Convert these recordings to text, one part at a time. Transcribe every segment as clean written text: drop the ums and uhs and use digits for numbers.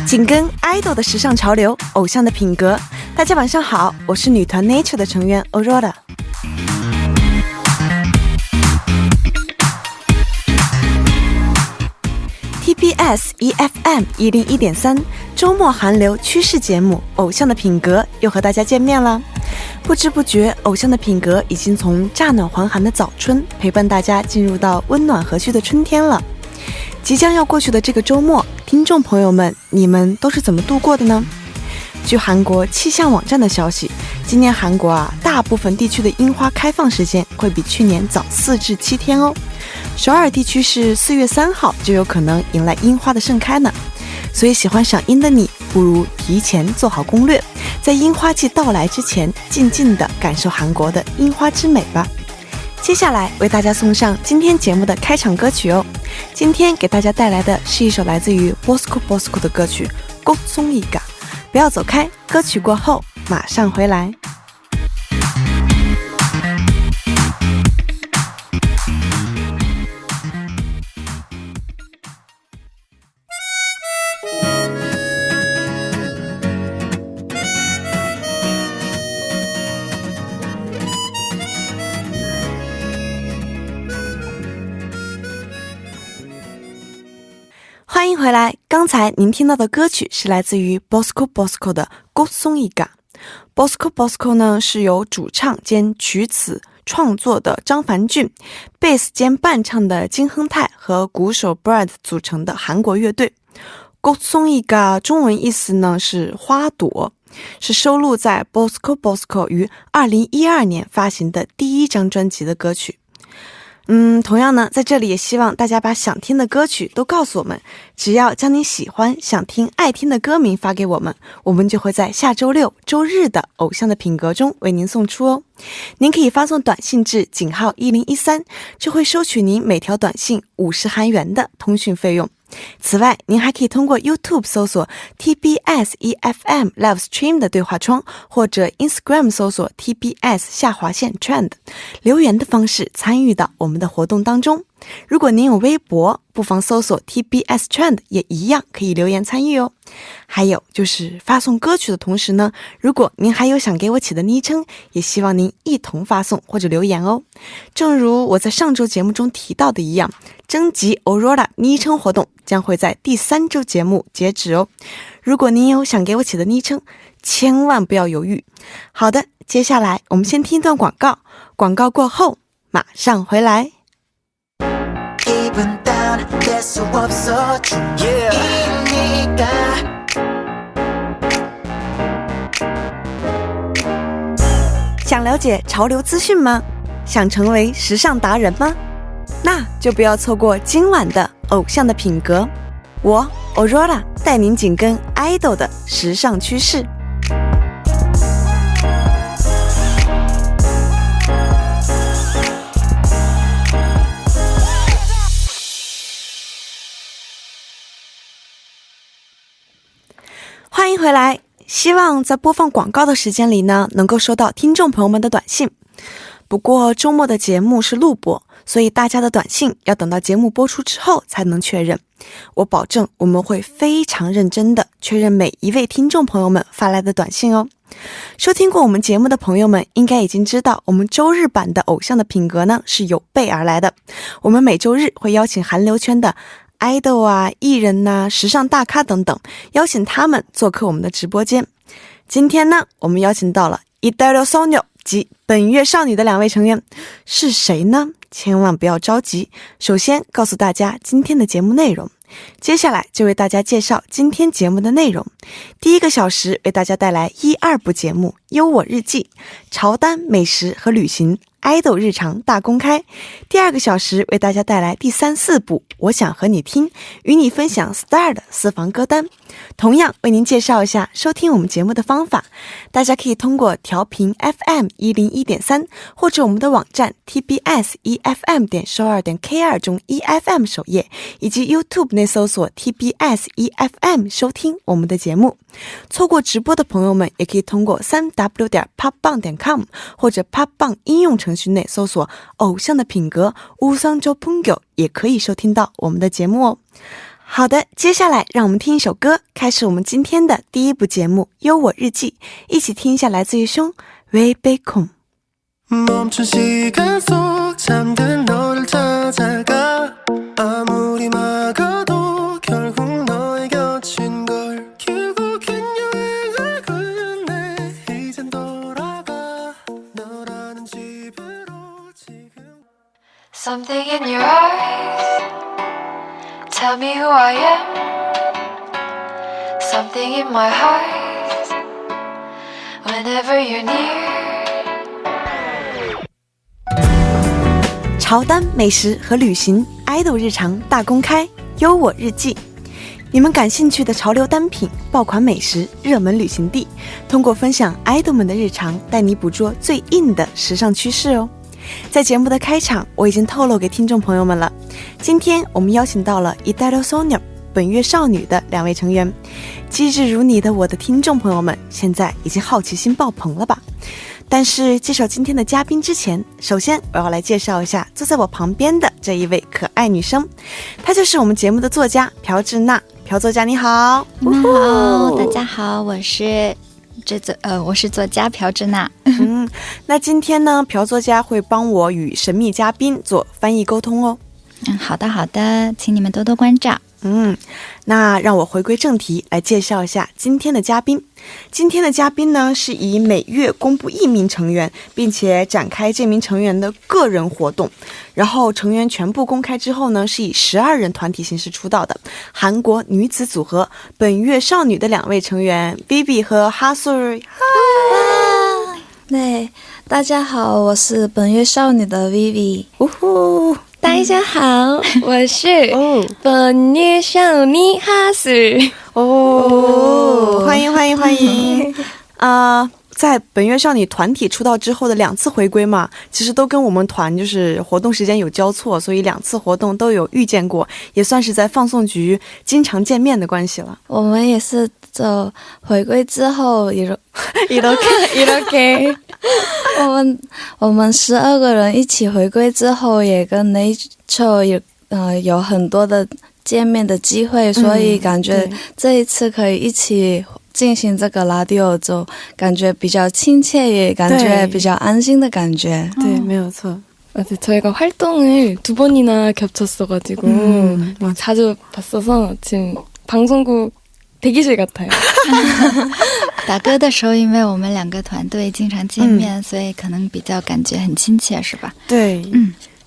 紧跟 idol 的时尚潮流，偶像的品格。大家晚上好，我是女团 Nature 的成员 Aurora。TBS EFM 101.3周末韩流趋势节目《偶像的品格》又和大家见面了。不知不觉，偶像的品格已经从乍暖还寒的早春陪伴大家进入到温暖和煦的春天了。即将要过去的这个周末，听众朋友们，你们都是怎么度过的呢？据韩国气象网站的消息，今年韩国大部分地区的樱花开放时间会比去年早4至7天哦。首尔地区是4月3号就有可能迎来樱花的盛开呢，所以喜欢赏樱的你，不如提前做好攻略，在樱花季到来之前，静静地感受韩国的樱花之美吧。接下来为大家送上今天节目的开场歌曲哦。今天给大家带来的是一首来自于 Bosco 的歌曲《꽃송이가》。不要走开，歌曲过后马上回来。欢迎回来，刚才您听到的歌曲是来自于 Bosco 的꽃송이가。 Bosco 呢是由主唱兼曲词创作的张凡俊，贝斯兼伴唱的金亨泰和鼓手 Brad 组成的韩国乐队。꽃송이가中文意思呢是花朵，是收录在 Bosco 于2012年发行的第一张专辑的歌曲。同样呢，在这里也希望大家把想听的歌曲都告诉我们，只要将你喜欢、想听、爱听的歌名发给我们，我们就会在下周六、周日的偶像的品格中为您送出哦。您可以发送短信至井号1013，就会收取您每条短信50韩元的通讯费用。此外，您还可以通过 YouTube 搜索 TBS EFM Live Stream 的对话窗，或者 Instagram 搜索 TBS_Trend 留言的方式参与到我们的活动当中。如果您有微博，不妨搜索 TBS Trend 也一样可以留言参与哦。还有就是发送歌曲的同时呢，如果您还有想给我起的昵称，也希望您一同发送或者留言哦。正如我在上周节目中提到的一样，征集 Aurora 昵称活动将会在第3周节目截止哦。如果您有想给我起的昵称，千万不要犹豫。好的，接下来我们先听一段广告，广告过后马上回来。想了解潮流资讯吗？想成为时尚达人吗？那就不要错过今晚的偶像的品格，我 Aurora 带您紧跟 idol 的时尚趋势。欢迎回来，希望在播放广告的时间里呢，能够收到听众朋友们的短信。不过周末的节目是录播，所以大家的短信要等到节目播出之后才能确认。我保证我们会非常认真的确认每一位听众朋友们发来的短信哦。收听过我们节目的朋友们应该已经知道，我们周日版的偶像的品格呢是有备而来的。我们每周日会邀请韩流圈的idol艺人时尚大咖等等，邀请他们做客我们的直播间。今天呢，我们邀请到了이달의 소녀及本月少女的2位成员，是谁呢？千万不要着急，首先告诉大家今天的节目内容，接下来就为大家介绍今天节目的内容。第1个小时为大家带来1、2部节目，优我日记、潮单、美食和旅行、idol 日常大公开。第2个小时为大家带来第3、4部我想和你听，与你分享 Star 的私房歌单。同样为您介绍一下收听我们节目的方法，大家可以通过调频 FM 101.3，或者我们的网站 TBS EFM.首尔.kr 中 EFM 首页，以及 YouTube 内搜索 TBS EFM 收听我们的节目。错过直播的朋友们也可以通过 3w.팟빵.com 或者 팟빵应用程序内搜索偶像的品格우상저풍교也可以收听到我们的节目哦。好的，接下来让我们听一首歌，开始我们今天的第一部节目《优我日记》，一起听一下来自于凶 웨이백홈。 멈춘 시간 속 잠든 너를 찾아가 아무리 막아도 결국 너의 곁인 걸 결국엔 여행을 끝내 이젠 돌아가 너라는 집으로 지금 Something in your eyes Tell me who I am Something in my heart Whenever you're near 潮单、美食和旅行 idol 日常大公开，优我日记。你们感兴趣的潮流单品、爆款美食、热门旅行地，通过分享 idol 们的日常，带你捕捉最硬的时尚趋势哦。在节目的开场，我已经透露给听众朋友们了。今天我们邀请到了 Idol Sonia 本月少女的2位成员。机智如你的我的听众朋友们，现在已经好奇心爆棚了吧？但是介绍今天的嘉宾之前，首先我要来介绍一下坐在我旁边的这一位可爱女生，她就是我们节目的作家朴智娜。朴作家你好。你们好，大家好，我是作家朴智娜。那今天呢，朴作家会帮我与神秘嘉宾做翻译沟通哦。好的好的，请你们多多关照。那让我回归正题，来介绍一下今天的嘉宾。今天的嘉宾呢，是以每月公布1名成员，并且展开这名成员的个人活动，然后成员全部公开之后呢，是以12人团体形式出道的韩国女子组合本月少女的2位成员 Vivi 和하술。 네， 大家好，我是本月少女的 Vivi。大家好，我是本月少女하술。欢迎欢迎欢迎。在本月少女团体出道之后的2次回归嘛，其实都跟我们团就是活动时间有交错，所以2次活动都有遇见过，也算是在放送局经常见面的关系了。我们也是这回归之后이렇게我们12个人一起回归之后，也跟 Nature 有很多的见面的机会，所以感觉这一次可以一起进行这个 라디오 就感觉比较亲切，也感觉比较安心的感觉。对，没有错。 저희가 활동을 2번이나 겹쳤어가지고 자주 봤어서 지금 방송국 대기실 같아요. 打歌的时候，因为我们2个团队经常见面，所以可能比较感觉很亲切，是吧？对，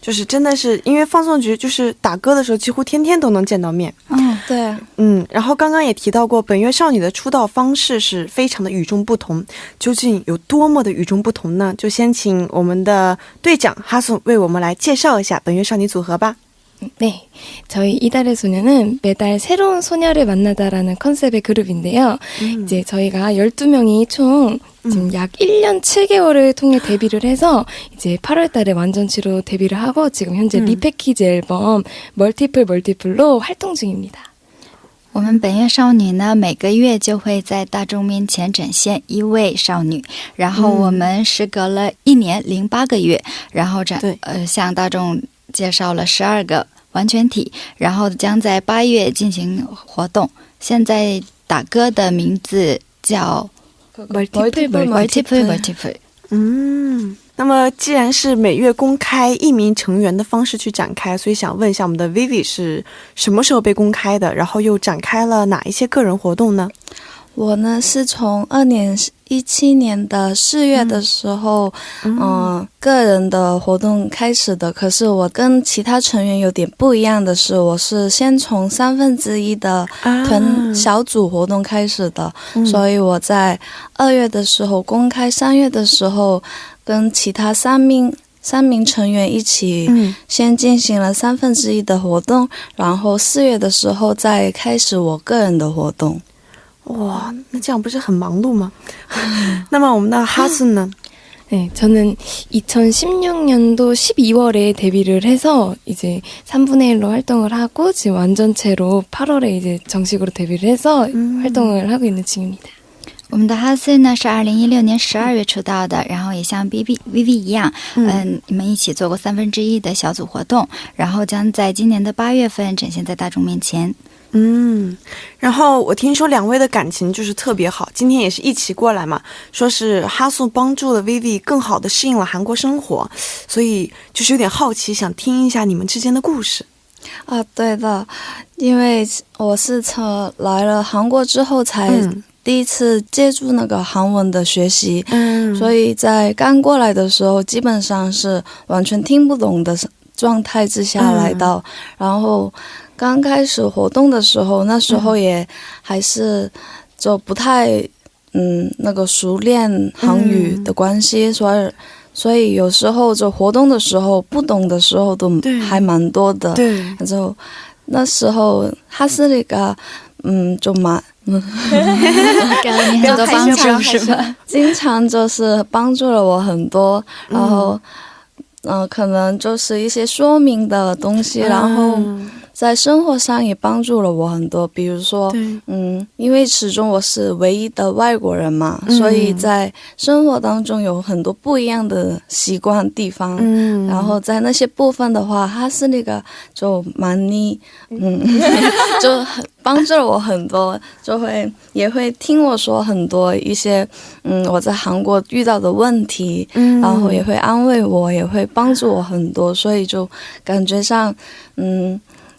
就是真的是因为放送局就是打歌的时候几乎天天都能见到面。对啊。然后刚刚也提到过，本月少女的出道方式是非常的与众不同，究竟有多么的与众不同呢？就先请我们的队长哈素为我们来介绍一下本月少女组合吧。 네, 저희 이달의 소녀는 매달 새로운 소녀를 만나다라는 컨셉의 그룹인데요. 이제 저희가 12명이 총 지금 약 1년 7개월을 통해 데뷔를 해서 이제 8월 달에 완전치로 데뷔를 하고 지금 현재 리패키지 앨범 멀티플로 활동 중입니다. 我们本月少女呢，每个月就会在大众面前展现1位少女，然后我们时隔了1年08个月，然后向大众介绍了12个完全体，然后将在8月进行活动。现在打歌的名字叫 Multiple。 那么既然是每月公开1名成员的方式去展开，所以想问一下我们的 Vivi 是什么时候被公开的，然后又展开了哪一些个人活动呢？ 我呢是从2017年的4月的时候个人的活动开始的，可是我跟其他成员有点不一样的是，我是先从1/3的团小组活动开始的，所以我在2月的时候公开，3月的时候跟其他3名成员一起先进行了1/3的活动，然后4月的时候再开始我个人的活动。 哇，那这样不是很忙碌吗？那么我们的哈素呢？ 네, 저는 2016년도 12월에 데뷔를 해서 이제 3분의 1로 활동을 하고 지금 완전체로 8월에 이제 정식으로 데뷔를 해서 활동을 하고 있는 중입니다. 我们的哈斯呢是2016年12月出道的，然后也像 Vivi 一样，你们一起做过1/3的小组活动，然后将在今年的8月份展现在大众面前。然后我听说两位的感情就是特别好，今天也是一起过来嘛，说是哈素帮助了 Vivi 更好的适应了韩国生活，所以就是有点好奇，想听一下你们之间的故事。对的，因为我是从来了韩国之后才第一次接触那个韩文的学习，所以在刚过来的时候基本上是完全听不懂的状态之下来到，然后刚开始活动的时候，那时候也还是就不太那个熟练韩语的关系，所以有时候就活动的时候不懂的时候都还蛮多的。对，就那时候哈斯里个就蛮给了你很多帮助是吧？经常就是帮助了我很多，然后可能就是一些说明的东西，然后在生活上也帮助了我很多，比如说因为始终我是唯一的外国人嘛，所以在生活当中有很多不一样的习惯地方，然后在那些部分的话哈斯那个就많이就帮助了我很多，也会听我说很多一些我在韩国遇到的问题，然后也会安慰我，也会帮助我很多，所以就感觉上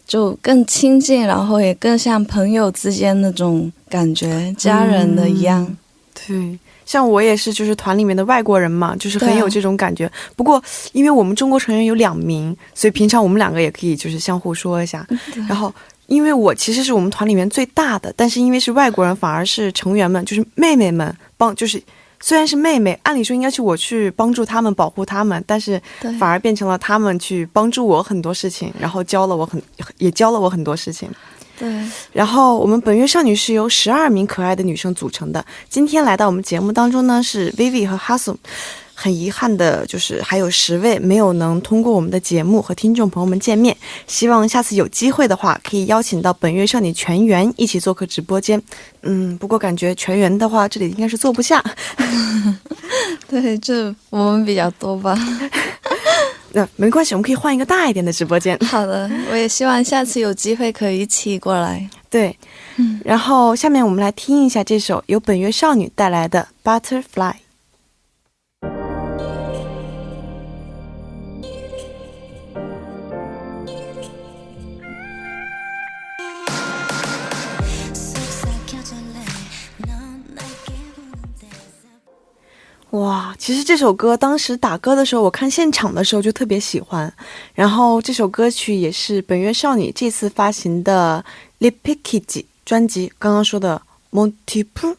就更亲近，然后也更像朋友之间那种感觉，家人的一样。对，像我也是就是团里面的外国人嘛，就是很有这种感觉。不过因为我们中国成员有2名，所以平常我们2个也可以就是相互说一下。然后因为我其实是我们团里面最大的，但是因为是外国人，反而是成员们就是妹妹们就是虽然是妹妹，按理说应该是我去帮助他们保护他们，但是反而变成了他们去帮助我很多事情，然后也教了我很多事情。对，然后我们本月少女是由12名可爱的女生组成的，今天来到我们节目当中呢是 Vivi 和 Hasu。很遗憾的就是还有10位没有能通过我们的节目和听众朋友们见面，希望下次有机会的话可以邀请到本月少女全员一起做客直播间。不过感觉全员的话这里应该是坐不下。对，这我们比较多吧。那没关系，我们可以换一个大一点的直播间。好的，我也希望下次有机会可以一起过来。对，然后下面我们来听一下这首由本月少女带来的 Butterfly。哇，其实这首歌当时打歌的时候，我看现场的时候就特别喜欢。然后这首歌曲也是本月少女这次发行的 Lipikiji 专辑刚刚说的 Multiple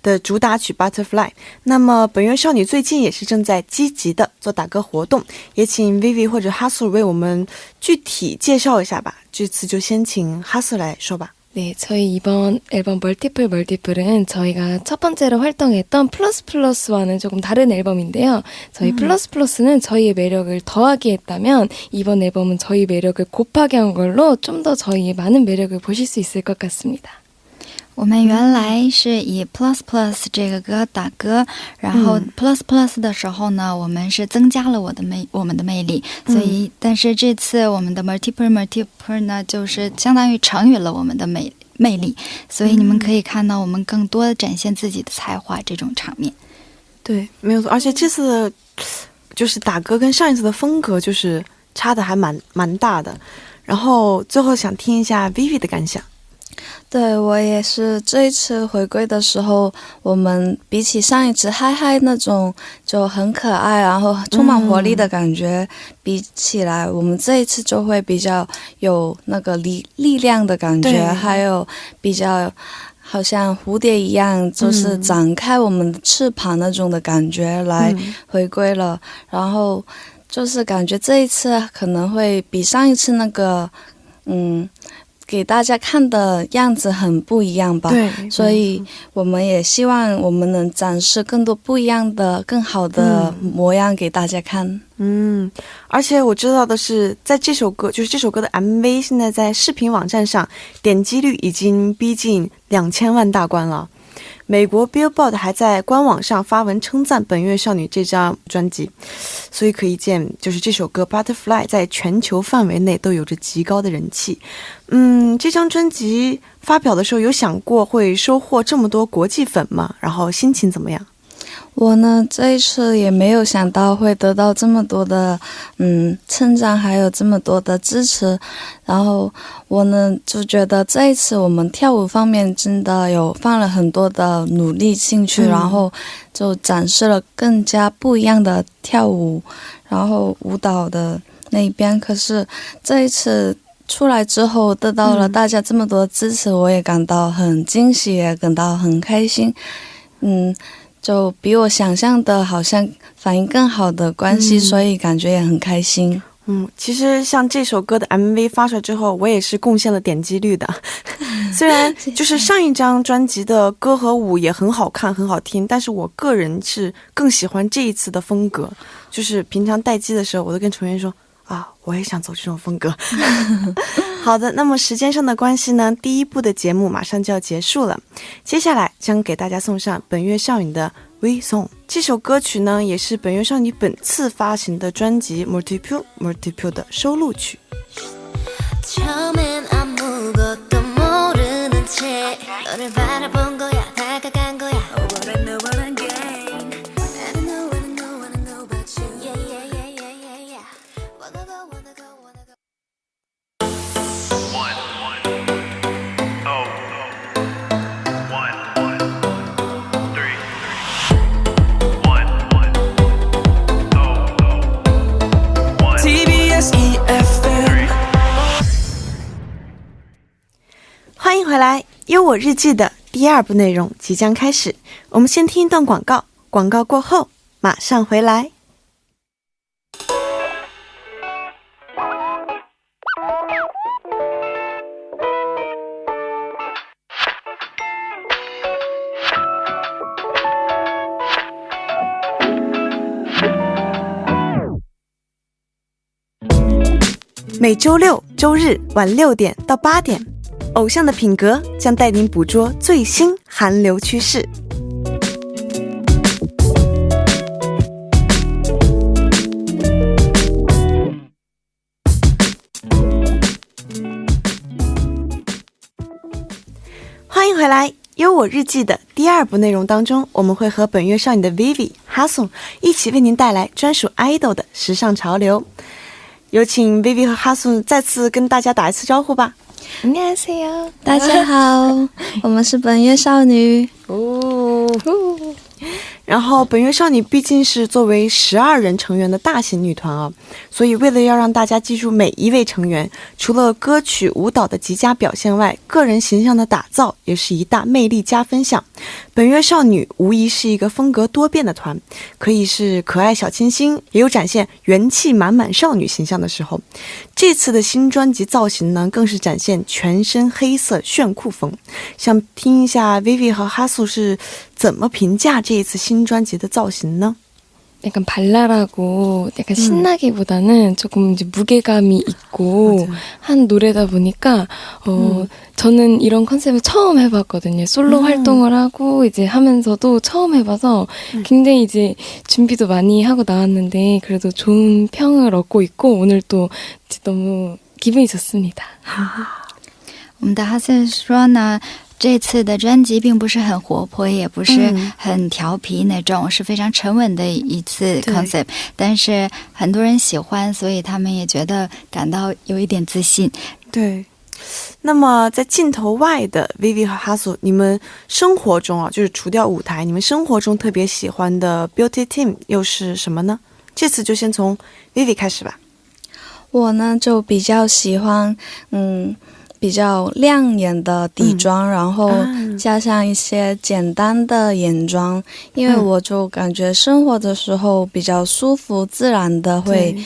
的主打曲 Butterfly。那么本月少女最近也是正在积极的做打歌活动，也请 Vivi 或者 Hasu 为我们具体介绍一下吧。这次就先请 Hasu 来说吧。 네, 저희 이번 앨범 멀티플은 저희가 첫 번째로 활동했던 플러스플러스와는 조금 다른 앨범인데요. 저희 플러스플러스는 저희의 매력을 더하게 했다면 이번 앨범은 저희 매력을 곱하게 한 걸로 좀 더 저희의 많은 매력을 보실 수 있을 것 같습니다. 我们原来是以 Plus Plus 这个歌打歌，然后 Plus Plus 的时候呢，我们是增加了我们的魅力，所以但是这次我们的 Multiple 呢，就是相当于乘以了我们的魅力，所以你们可以看到我们更多的展现自己的才华这种场面。对，没有错，而且这次就是打歌跟上一次的风格就是差的还蛮大的。然后最后想听一下 Vivi 的感想。 对，我也是这一次回归的时候，我们比起上一次嗨嗨那种就很可爱然后充满活力的感觉比起来，我们这一次就会比较有那个力量的感觉，还有比较好像蝴蝶一样就是展开我们的翅膀那种的感觉来回归了。然后就是感觉这一次可能会比上一次那个给大家看的样子很不一样吧，所以我们也希望我们能展示更多不一样的更好的模样给大家看。而且我知道的是在这首歌就是这首歌的 MV 现在在视频网站上点击率已经逼近2000万大关了，美国 Billboard 还在官网上发文称赞本月少女这张专辑，所以可以见就是这首歌 Butterfly 在全球范围内都有着极高的人气。这张专辑发表的时候有想过会收获这么多国际粉吗？然后心情怎么样？我呢这一次也没有想到会得到这么多的称赞，还有这么多的支持。然后我呢就觉得这一次我们跳舞方面真的有放了很多的努力进去，然后就展示了更加不一样的跳舞，然后舞蹈的那一边。可是这一次出来之后得到了大家这么多的支持，我也感到很惊喜，也感到很开心。就比我想象的好像反应更好的关系，所以感觉也很开心。其实像这首歌的 MV 发出来之后，我也是贡献了点击率的。虽然就是上一张专辑的歌和舞也很好看很好听，但是我个人是更喜欢这一次的风格。就是平常待机的时候，我都跟成员说啊，我也想走这种风格。好的，那么时间上的关系呢，第一部的节目马上就要结束了，接下来将给大家送上本月少女的 We Song。 这首歌曲呢也是本月少女本次发行的专辑 Multiple 的收录曲。 처음엔 아무것도 모르는 채 너를 바라본 거야 다가간 거야 Oh what I know what I gain I don't know what I know what I know about you Yeah yeah yeah yeah yeah yeah Wanna go wanna go wanna go TBS EFM 欢迎回来，有我日记的第二部内容即将开始，我们先听一段广告，广告过后马上回来。每周六周日晚6点到8点，偶像的品格将带您捕捉最新韩流趋势。欢迎回来，有我日记的第二部内容当中，我们会和本月少女的 Vivi、Hasun 一起为您带来专属 idol 的时尚潮流。有请 Vivi 和 Hasun 再次跟大家打一次招呼吧。 안녕하세요. 大家好，我们是本月少女。然后本月少女毕竟是作为12人成员的大型女团啊，所以为了要让大家记住每一位成员，除了歌曲舞蹈的极佳表现外，个人形象的打造也是一大魅力加分项。本月少女无疑是一个风格多变的团，可以是可爱小清新，也有展现元气满满少女形象的时候。这次的新专辑造型呢，更是展现全身黑色炫酷风。想听一下 Vivi 和 Hasu 是怎么评价这一次新专辑的造型呢？ 약간 발랄하고 약간 신나기보다는 조금 이제 무게감이 있고 한 노래다 보니까 저는 이런 컨셉을 처음 해봤거든요. 솔로 활동을 하고 이제 하면서도 처음 해봐서 굉장히 이제 준비도 많이 하고 나왔는데 그래도 좋은 평을 얻고 있고 오늘 또 너무 기분이 좋습니다. 我们的哈森说呢，这次的专辑并不是很活泼，也不是很调皮那种，是非常沉稳的一次 concept， 但是很多人喜欢，所以他们也觉得感到有一点自信。对，那么在镜头外的 Vivi 和 Hasu， 你们生活中啊，就是除掉舞台，你们生活中特别喜欢的 beauty team 又是什么呢？这次就先从 Vivi 开始吧。我呢就比较喜欢比较亮眼的底妆，然后加上一些简单的眼妆，因为我就感觉生活的时候比较舒服自然的会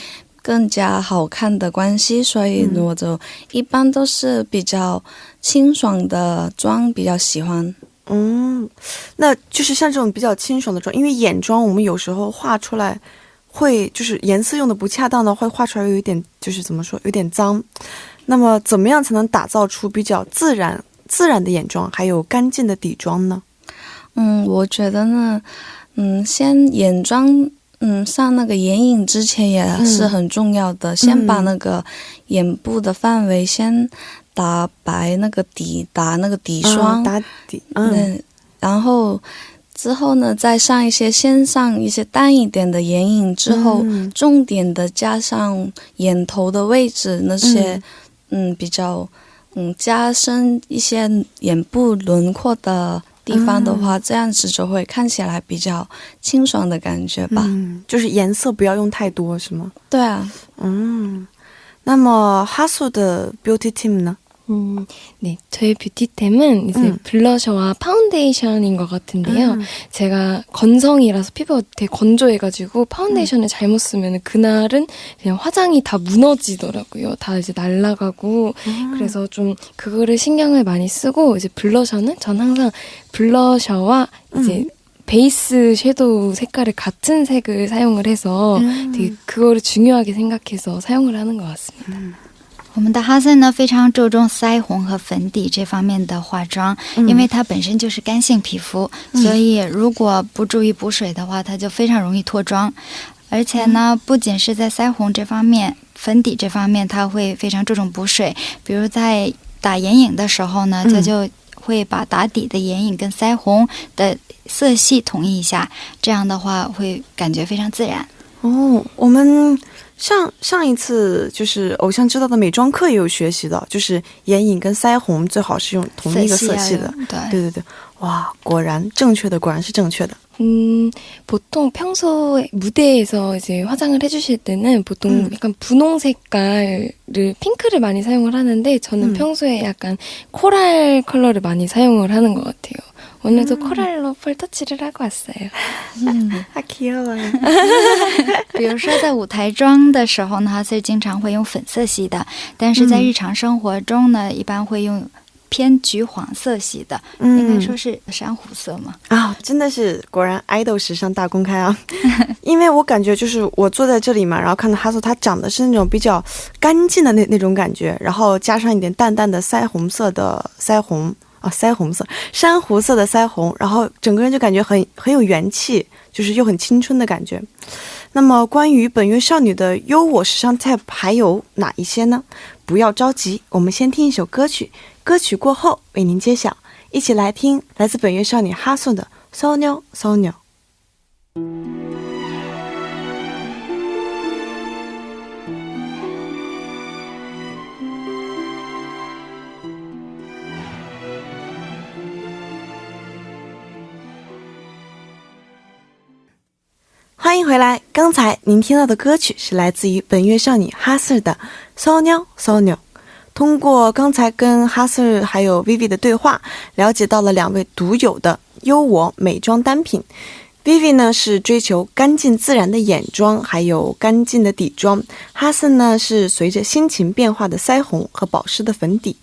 更加好看的关系，所以我就一般都是比较清爽的妆比较喜欢。那就是像这种比较清爽的妆，因为眼妆我们有时候画出来会就是颜色用的不恰当的，会画出来有一点就是怎么说有点脏。那么怎么样才能打造出比较自然的眼妆还有干净的底妆呢？我觉得呢，先眼妆，上那个眼影之前也是很重要的，先把那个眼部的范围先打白那个底，打那个底霜，打底，然后之后呢，再先上一些淡一点的眼影，之后重点的加上眼头的位置那些，比较加深一些眼部轮廓的地方的话，这样子就会看起来比较清爽的感觉吧。就是颜色不要用太多，是吗？对啊。那么哈素的 beauty team呢？ 네, 저의 뷰티템은 이제 블러셔와 파운데이션인 것 같은데요. 제가 건성이라서 피부가 되게 건조해가지고 파운데이션을 잘못 쓰면 그날은 그냥 화장이 다 무너지더라고요. 다 이제 날아가고. 그래서 좀 그거를 신경을 많이 쓰고, 이제 블러셔는 전 항상 블러셔와 이제 베이스 섀도우 색깔을 같은 색을 사용을 해서 되게 그거를 중요하게 생각해서 사용을 하는 것 같습니다. 我们的哈森呢非常注重腮红和粉底这方面的化妆，因为它本身就是干性皮肤，所以如果不注意补水的话，它就非常容易脱妆。而且呢，不仅是在腮红这方面，粉底这方面，它会非常注重补水。比如在打眼影的时候呢，它就会把打底的眼影跟腮红的色系统一一下，这样的话会感觉非常自然。我们上一次就是偶像知道的美妆课也有学习的，就是眼影跟腮红最好是用同一个色系的。对，哇，果然正确的，果然是正确的。 보통 평소에 무대에서 이제 화장을 해주실 때는 보통 약간 분홍 색깔을 핑크를 많이 사용을 하는데 저는 평소에 약간 코랄 컬러를 많이 사용을 하는 것 같아요. 오늘도 코랄로 펄터치를 하고 왔어요. 아 귀여워요. 比如说在舞台妆的时候呢，哈森经常会用粉色系的，但是在日常生活中呢，一般会用 偏橘黄色系的，应该说是珊瑚色嘛。真的是果然爱豆时尚大公开啊！因为我感觉就是我坐在这里嘛，然后看到哈素，她长得是那种比较干净的那种感觉，然后加上一点淡淡的腮红色的腮红啊，腮红色珊瑚色的腮红，然后整个人就感觉很有元气，就是又很青春的感觉。那么关于本月少女的优我时尚 tab 还有哪一些呢？不要着急，我们先听一首歌曲，歌曲过后为您揭晓。一起来听来自本月少女哈素的 소녀 소녀。 欢迎回来，刚才您听到的歌曲是来自于本月少女哈素的 소녀 소녀。 通过刚才跟哈素还有 Vivi 的对话，了解到了两位独有的优我美妆单品。 Vivi 呢是追求干净自然的眼妆还有干净的底妆，哈素呢是随着心情变化的腮红和保湿的粉底。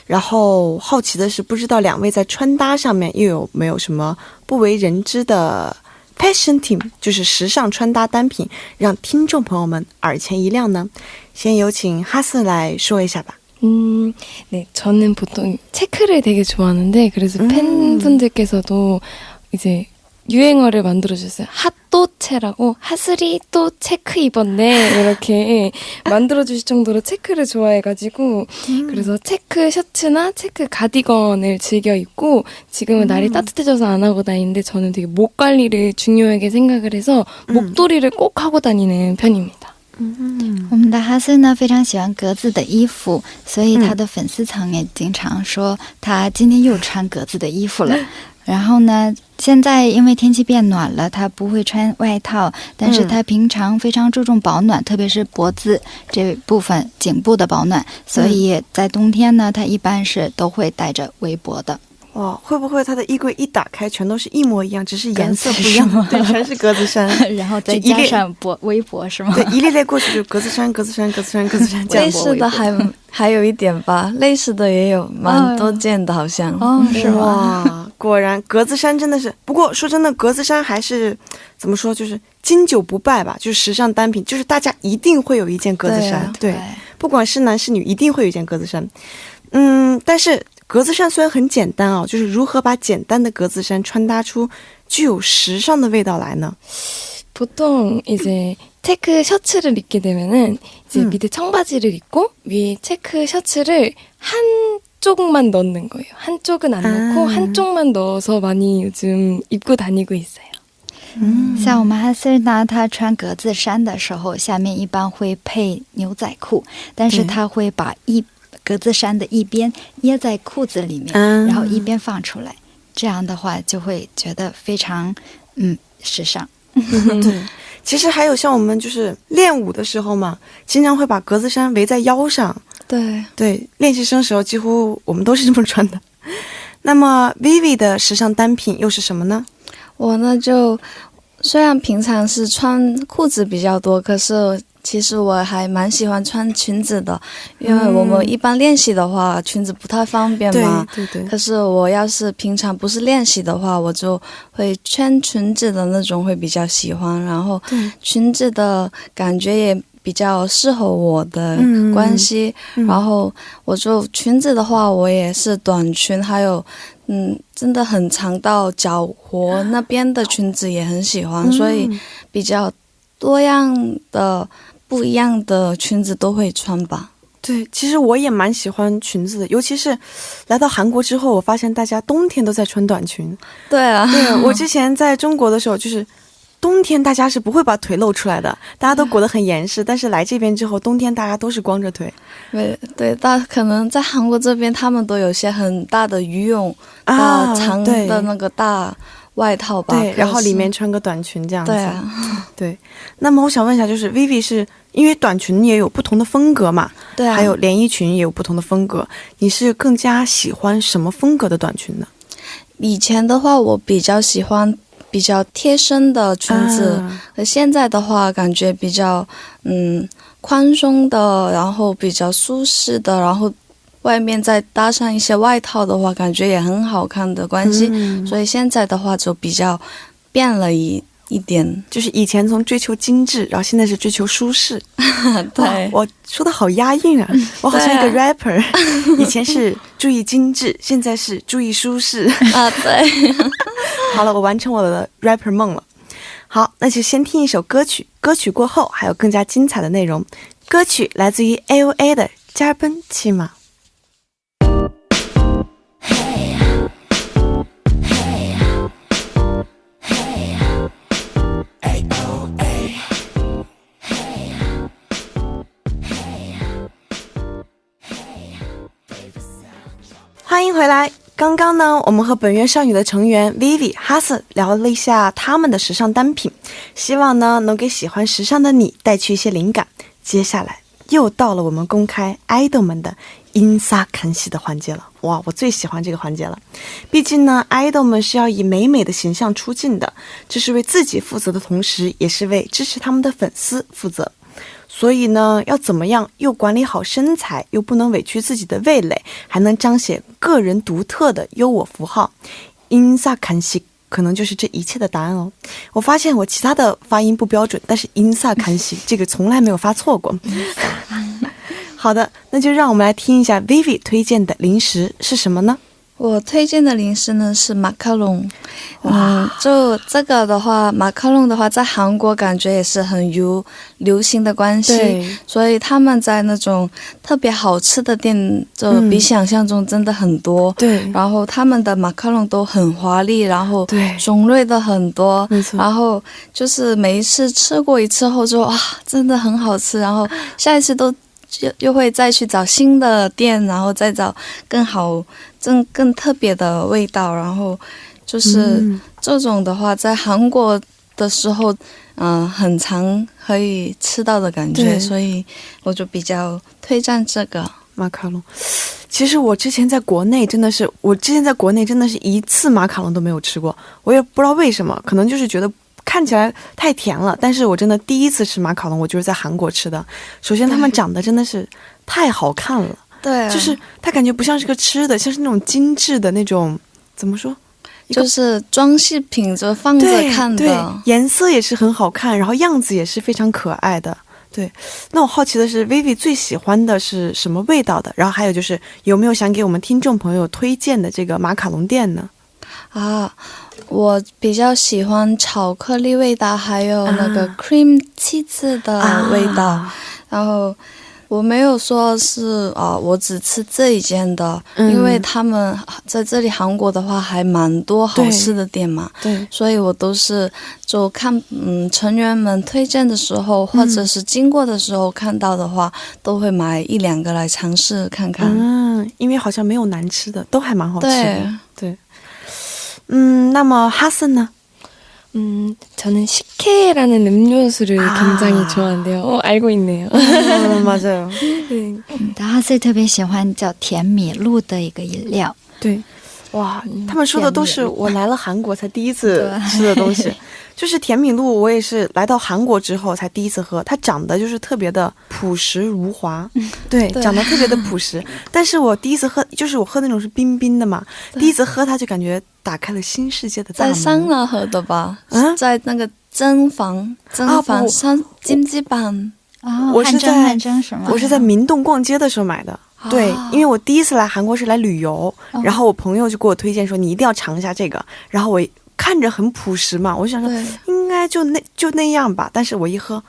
然后好奇的是，不知道两位在穿搭上面又有没有什么不为人知的 Fashion Team， 就是时尚穿搭单品，让听众朋友们耳前一亮呢？先有请哈素来说一下吧。 네, 저는 보통 체크를 되게 좋아하는데 그래서 팬분들께서도 이제 유행어를 만들어주셨어요. 핫도체라고 하슬이 또 체크 입었네 이렇게 만들어주실 정도로 체크를 좋아해가지고 그래서 체크 셔츠나 체크 가디건을 즐겨 입고 지금은 날이 따뜻해져서 안 하고 다니는데 저는 되게 목 관리를 중요하게 생각을 해서 목도리를 꼭 하고 다니는 편입니다. 我们的哈森呢非常喜欢格子的衣服，所以他的粉丝层也经常说他今天又穿格子的衣服了。然后呢，现在因为天气变暖了，他不会穿外套，但是他平常非常注重保暖，特别是脖子这部分颈部的保暖，所以在冬天呢，他一般是都会带着围脖的。 哇，会不会他的衣柜一打开全都是一模一样，只是颜色不一样？对，全是格子衫，然后再加上围脖是吗？对，一列列过去就格子衫，格子衫，格子衫，格子衫。类似的还有一点吧，类似的也有蛮多件的，好像。是吗？果然格子衫真的是，不过说真的，格子衫还是怎么说，就是经久不败吧，就是时尚单品，就是大家一定会有一件格子衫，对，不管是男是女，一定会有一件格子衫。但是格子衫虽然很简单啊，就是如何把简单的格子衫穿搭出具有时尚的味道来呢？ 보통 이제 체크 셔츠를 입게 되면은 이제 밑에 청바지를 입고 위에 체크 셔츠를 한쪽만 넣는 거예요. 한쪽은 안 넣고 한쪽만 넣어서 많이 요즘 입고 다니고 있어요. 像我们哈斯娜她穿格子衫的时候，下面一般会配牛仔裤，但是她会把格子衫的一边掖在裤子里面，然后一边放出来，这样的话就会觉得非常时尚。对，其实还有像我们就是练舞的时候嘛，经常会把格子衫围在腰上。对，练习生时候几乎我们都是这么穿的。那么 Vivi 的时尚单品又是什么呢？我呢就虽然平常是穿裤子比较多，可是其实我还蛮喜欢穿裙子的，因为我们一般练习的话裙子不太方便嘛。对。可是我要是平常不是练习的话，我就会穿裙子的那种会比较喜欢，然后裙子的感觉也比较适合我的关系，然后我就裙子的话我也是短裙，还有真的很长到脚踝那边的裙子也很喜欢，所以比较多样的不一样的裙子都会穿吧。对，其实我也蛮喜欢裙子的，尤其是来到韩国之后，我发现大家冬天都在穿短裙。对啊，我之前在中国的时候，就是冬天大家是不会把腿露出来的，大家都裹得很严实，但是来这边之后，冬天大家都是光着腿。对，可能在韩国这边他们都有些很大的羽绒大长的那个大外套吧，对，然后里面穿个短裙这样子。对啊，对。那么我想问一下，就是 Vivi 是因为短裙也有不同的风格嘛？对啊，还有连衣裙也有不同的风格，你是更加喜欢什么风格的短裙呢？以前的话我比较喜欢比较贴身的裙子，现在的话感觉比较宽松的，然后比较舒适的，然后外面再搭上一些外套的话，感觉也很好看的关系，所以现在的话就比较变了一点，就是以前从追求精致，然后现在是追求舒适。对，我说的好押韵啊，我好像一个 rapper。以前是注意精致，现在是注意舒适啊，对。好了，我完成我的 rapper 梦了。好，那就先听一首歌曲，歌曲过后还有更加精彩的内容。歌曲来自于 AOA 的짧은 치마。欢迎回来。刚刚呢，我们和本月少女的成员 Vivi、哈斯聊了一下他们的时尚单品，希望呢能给喜欢时尚的你带去一些灵感。接下来又到了我们公开 idol 们的인사 간시的环节了。哇，我最喜欢这个环节了。毕竟呢 idol 们是要以美美的形象出镜的，这是为自己负责的同时，也是为支持他们的粉丝负责。所以呢，要怎么样又管理好身材，又不能委屈自己的味蕾，还能彰显个人独特的优我符号，인사 간시可能就是这一切的答案哦。我发现我其他的发音不标准，但是인사 간시这个从来没有发错过。好的，那就让我们来听一下 Vivi 推荐的零食是什么呢？我推荐的零食呢是马卡龙，就这个的话，马卡龙的话在韩国感觉也是很流行的关系，所以他们在那种特别好吃的店就比想象中真的很多，对，然后他们的马卡龙都很华丽，然后种类都很多，然后就是每一次吃过一次后就哇真的很好吃，然后下一次都又会再去找新的店，然后再找更好更特别的味道，然后就是这种的话在韩国的时候很常可以吃到的感觉，所以我就比较推荐这个马卡龙。其实我之前在国内真的是一次马卡龙都没有吃过，我也不知道为什么，可能就是觉得看起来太甜了，但是我真的第一次吃马卡龙我就是在韩国吃的。首先他们长得真的是太好看了，对，就是它感觉不像是个吃的，像是那种精致的那种，怎么说，就是装饰品就放着看的，对，颜色也是很好看，然后样子也是非常可爱的。对，那我好奇的是 Vivi 最喜欢的是什么味道的？然后还有就是有没有想给我们听众朋友推荐的这个马卡龙店呢？我比较喜欢巧克力味道，还有那个 cream cheese 的味道。然后我没有说是我只吃这一间的，因为他们在这里韩国的话还蛮多好吃的店嘛，对，所以我都是就看成员们推荐的时候，或者是经过的时候看到的话，都会买一两个来尝试看看。因为好像没有难吃的，都还蛮好吃的。对，那么哈森呢？ 저는 식혜라는 음료수를 굉장히 좋아한대요. 알고 있네요. 맞아요. 哈森特别喜欢叫甜米露的一个饮料。对，哇，他们说的都是我来了韩国才第一次吃的东西。就是甜米露，我也是来到韩国之后才第一次喝，它长得就是特别的朴实如华，对，长得特别的朴实。但是我第一次喝，就是我喝那种是冰冰的嘛，第一次喝它就感觉打开了新世界的大门。在桑拿喝的吧？在那个蒸房金鸡板。我是在明洞逛街的时候买的。对，因为我第一次来韩国是来旅游，然后我朋友就给我推荐说你一定要尝一下这个，然后我看着很朴实嘛，我就想说应该就那样吧，但是我一喝，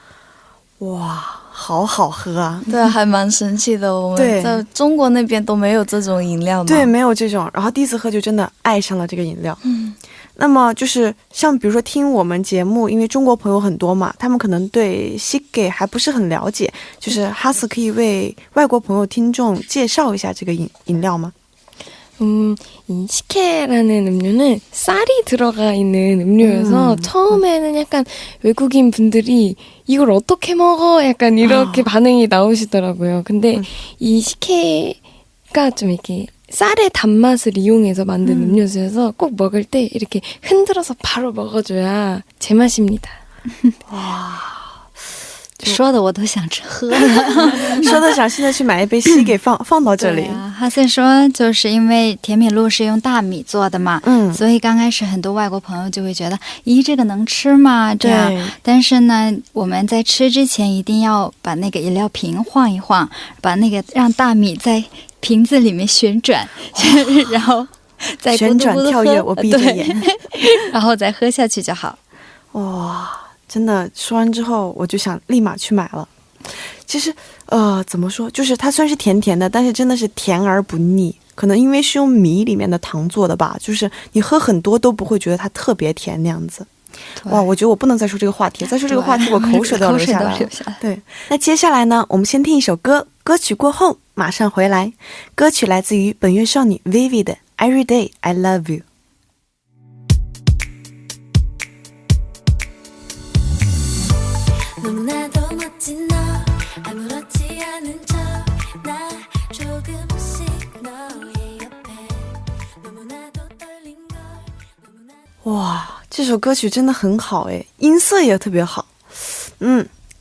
哇，好好喝啊！对，还蛮神奇的。我们在中国那边都没有这种饮料嘛。对，没有这种。然后第一次喝就真的爱上了这个饮料。那么就是像比如说听我们节目，因为中国朋友很多嘛，他们可能对식혜还不是很了解，就是哈斯可以为外国朋友听众介绍一下这个饮料吗？ 이 식혜라는 음료는 쌀이 들어가 있는 음료여서 처음에는 약간 외국인 분들이 이걸 어떻게 먹어? 약간 이렇게 반응이 나오시더라고요. 근데 이 식혜가 좀 이렇게 쌀의 단맛을 이용해서 만든 음료수여서 꼭 먹을 때 이렇게 흔들어서 바로 먹어줘야 제맛입니다. 와. 说的我都想喝了说的想现在去买一杯稀给放到这里。哈森说就是因为甜米露是用大米做的嘛，所以刚开始很多外国朋友就会觉得咦这个能吃吗这样，但是呢我们在吃之前一定要把那个饮料瓶晃一晃，把那个让大米在瓶子里面旋转然后再旋转跳跃，我闭着眼然后再喝下去就好。哇，真的说完之后我就想立马去买了。其实怎么说，就是它虽然是甜甜的，但是真的是甜而不腻，可能因为是用米里面的糖做的吧，就是你喝很多都不会觉得它特别甜那样子。哇，我觉得我不能再说这个话题，再说这个话题我口水都要流下来了。对，那接下来呢我们先听一首歌，歌曲过后马上回来。歌曲来自于本月少女 Vivi 的 Every Day I Love You。哇，这首歌曲真的很好诶，音色也特别好。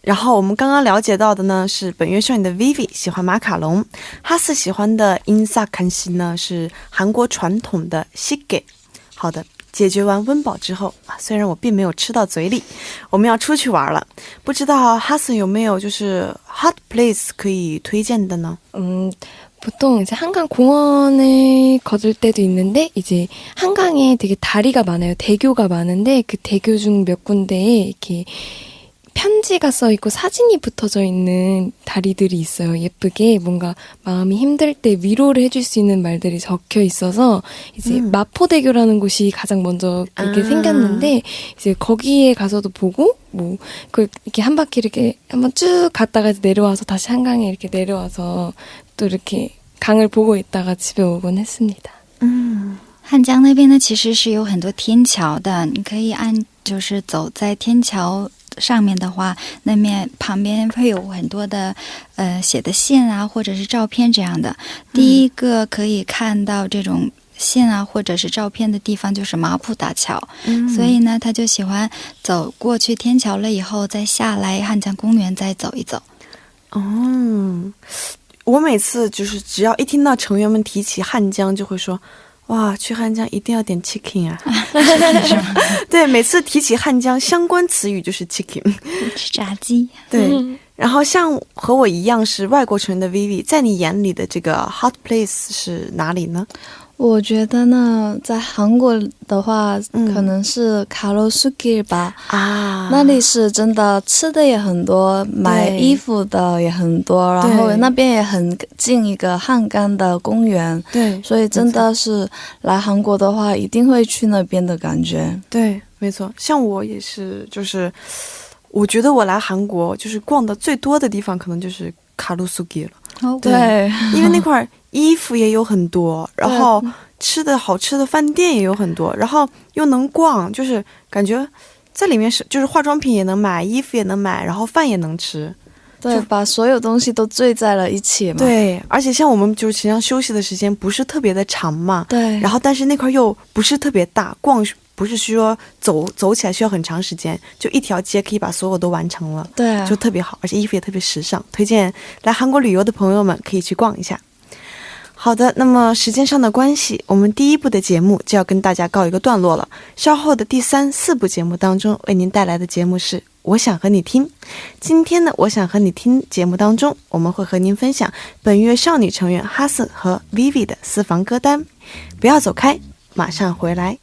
然后我们刚刚了解到的呢是本月少女的 Vivi 喜欢马卡龙，哈斯喜欢的 인사간시呢是韩国传统的식혜。好的，解决完温饱之后虽然我并没有吃到嘴里，我们要出去玩了。不知道哈斯有没有就是 hot place 可以推荐的呢？ 보통 이제 한강 공원을 걷을 때도 있는데 이제 한강에 되게 다리가 많아요. 대교가 많은데 그 대교 중 몇 군데에 이렇게 편지가 써있고 사진이 붙어져 있는 다리들이 있어요. 예쁘게 뭔가 마음이 힘들 때 위로를 해줄 수 있는 말들이 적혀 있어서 이제 마포대교라는 곳이 가장 먼저 그렇게 생겼는데 이제 거기에 가서도 보고 뭐 그 이렇게 한 바퀴 이렇게 한번 쭉 갔다가 내려와서 다시 한강에 이렇게 내려와서 또 이렇게 강을 보고 있다가 집에 오곤 했습니다. 汉江那边呢其实是有很多天桥的，你可以就是走在天桥上面的话，那面旁边会有很多的写的线啊或者是照片这样的。第一个可以看到这种线啊或者是照片的地方就是马浦大桥，所以呢他就喜欢走过去天桥了以后再下来汉江公园再走一走。我每次就是只要一听到成员们提起汉江就会说哇，去汉江一定要点 chicken 啊对，每次提起汉江相关词语就是 chicken 吃炸鸡。对，然后像和我一样是外国成员的 Vivi， 在你眼里的这个 hot place 是哪里呢？我觉得呢，在韩国的话，可能是卡罗苏길吧。那里是真的吃的也很多，买衣服的也很多，然后那边也很近一个汉江的公园。对，所以真的是来韩国的话，一定会去那边的感觉。对，没错，像我也是，就是我觉得我来韩国就是逛的最多的地方，可能就是卡路苏길了。对，因为那块衣服也有很多，然后吃的好吃的饭店也有很多，然后又能逛，就是感觉在里面是就是化妆品也能买，衣服也能买，然后饭也能吃。对，把所有东西都聚在了一起嘛。对，而且像我们就是平常休息的时间不是特别的长嘛。对。然后但是那块又不是特别大，逛不是需要走起来需要很长时间，就一条街可以把所有都完成了。对，就特别好，而且衣服也特别时尚，推荐来韩国旅游的朋友们可以去逛一下。好的，那么时间上的关系，我们第一部的节目就要跟大家告一个段落了。稍后的第3、4部节目当中，为您带来的节目是我想和你听。今天的我想和你听节目当中，我们会和您分享本月少女成员哈斯和 Vivi 的私房歌单。不要走开，马上回来。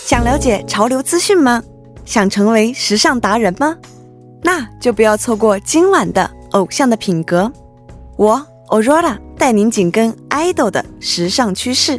想了解潮流资讯吗？想成为时尚达人吗？那就不要错过今晚的偶像的品格。我 Aurora 带您紧跟 idol 的时尚趋势。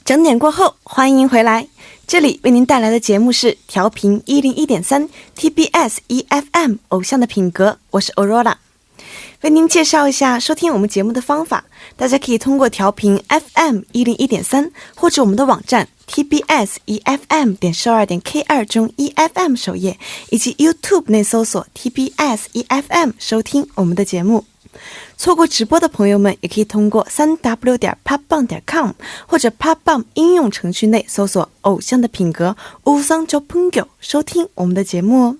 整点过后，欢迎回来。这里为您带来的节目是调频101.3 TBS EFM 偶像的品格，我是 Aurora。为您介绍一下收听我们节目的方法，大家可以通过调频 FM 101.3或者我们的网站 TBS EFM.12.K2 中 EFM 首页，以及 YouTube 内搜索 TBS EFM 收听我们的节目。错过直播的朋友们也可以通过 3w.popbang.com 或者 popbang 应用程序内搜索偶像的品格우상저풍교收听我们的节目哦。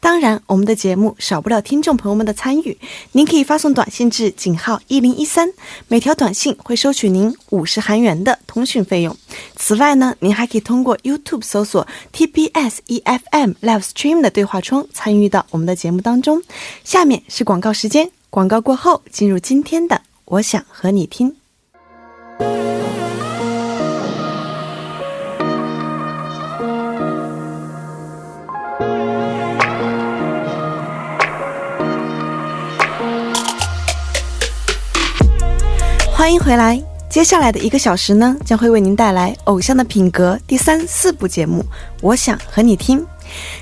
当然我们的节目少不了听众朋友们的参与，您可以发送短信至井号1013，每条短信会收取您50韩元的通讯费用。此外呢，您还可以通过 YouTube 搜索 TBS EFM Live Stream 的对话窗参与到我们的节目当中。下面是广告时间，广告过后进入今天的我想和你听。欢迎回来，接下来的1个小时呢，将会为您带来偶像的品格第3、4部节目我想和你听。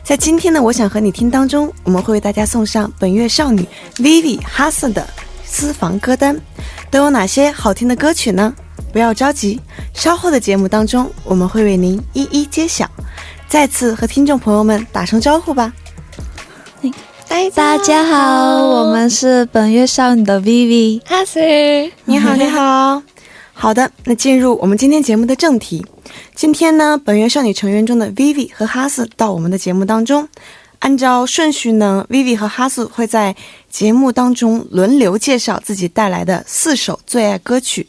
在今天的我想和你听当中，我们会为大家送上本月少女 Vivi 哈斯的私房歌单，都有哪些好听的歌曲呢？不要着急，稍后的节目当中我们会为您一一揭晓。再次和听众朋友们打声招呼吧。大家好，我们是本月少女的 Vivi 哈斯，你好你好。好的，那进入我们今天节目的正题。今天呢，本月少女成员中的 Vivi 和哈斯到我们的节目当中。按照顺序呢， Vivi 和哈斯会在节目当中轮流介绍自己带来的4首最爱歌曲。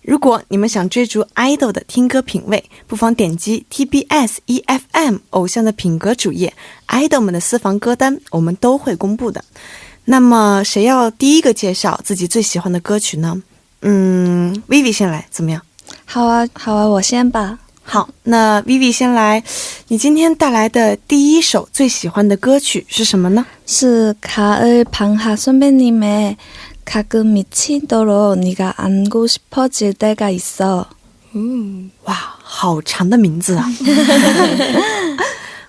如果你们想追逐 idol 的听歌品味，不妨点击 TBS EFM 偶像的品格主页， idol 们的私房歌单我们都会公布的。那么谁要第一个介绍自己最喜欢的歌曲呢？Vivi 先来怎么样？好啊，我先吧。好，那 Vivi 先来，你今天带来的第1首最喜欢的歌曲是什么呢？是가을방학선배님의 가끔 미치도록 네가 안고 싶어질 때가 있어。哇，好长的名字啊。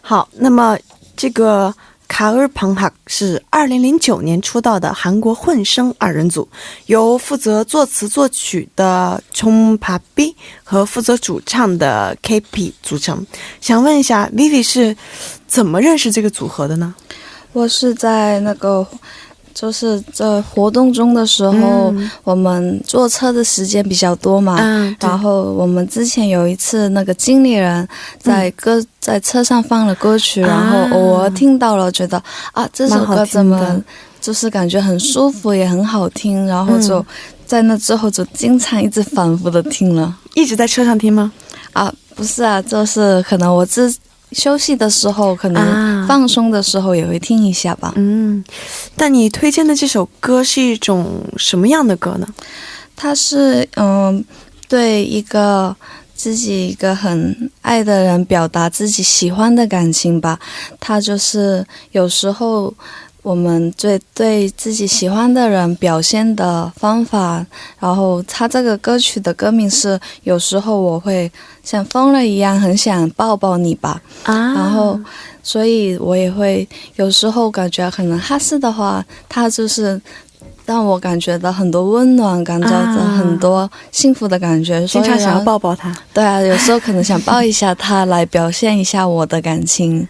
好，那么这个가을방학是2009年出道的韩国混声2人组，由负责作词作曲的총바비和负责主唱的KP组成。想问一下 Vivi 是怎么认识这个组合的呢？我是在那个就是在活动中的时候，我们坐车的时间比较多嘛，然后我们之前有一次那个经理人在车上放了歌曲，然后偶尔听到了，觉得啊这首歌怎么就是感觉很舒服也很好听，然后就在那之后就经常一直反复的听了。一直在车上听吗？啊不是啊，就是可能我休息的时候，可能放松的时候也会听一下吧。但你推荐的这首歌是一种什么样的歌呢？它是对一个自己一个很爱的人表达自己喜欢的感情吧。它就是有时候我们对自己喜欢的人表现的方法，然后它这个歌曲的歌名是有时候我会像疯了一样很想抱抱你吧，然后所以我也会有时候感觉可能哈斯的话，它就是让我感觉到很多温暖，感觉到很多幸福的感觉，经常想要抱抱他。对啊，有时候可能想抱一下他来表现一下我的感情。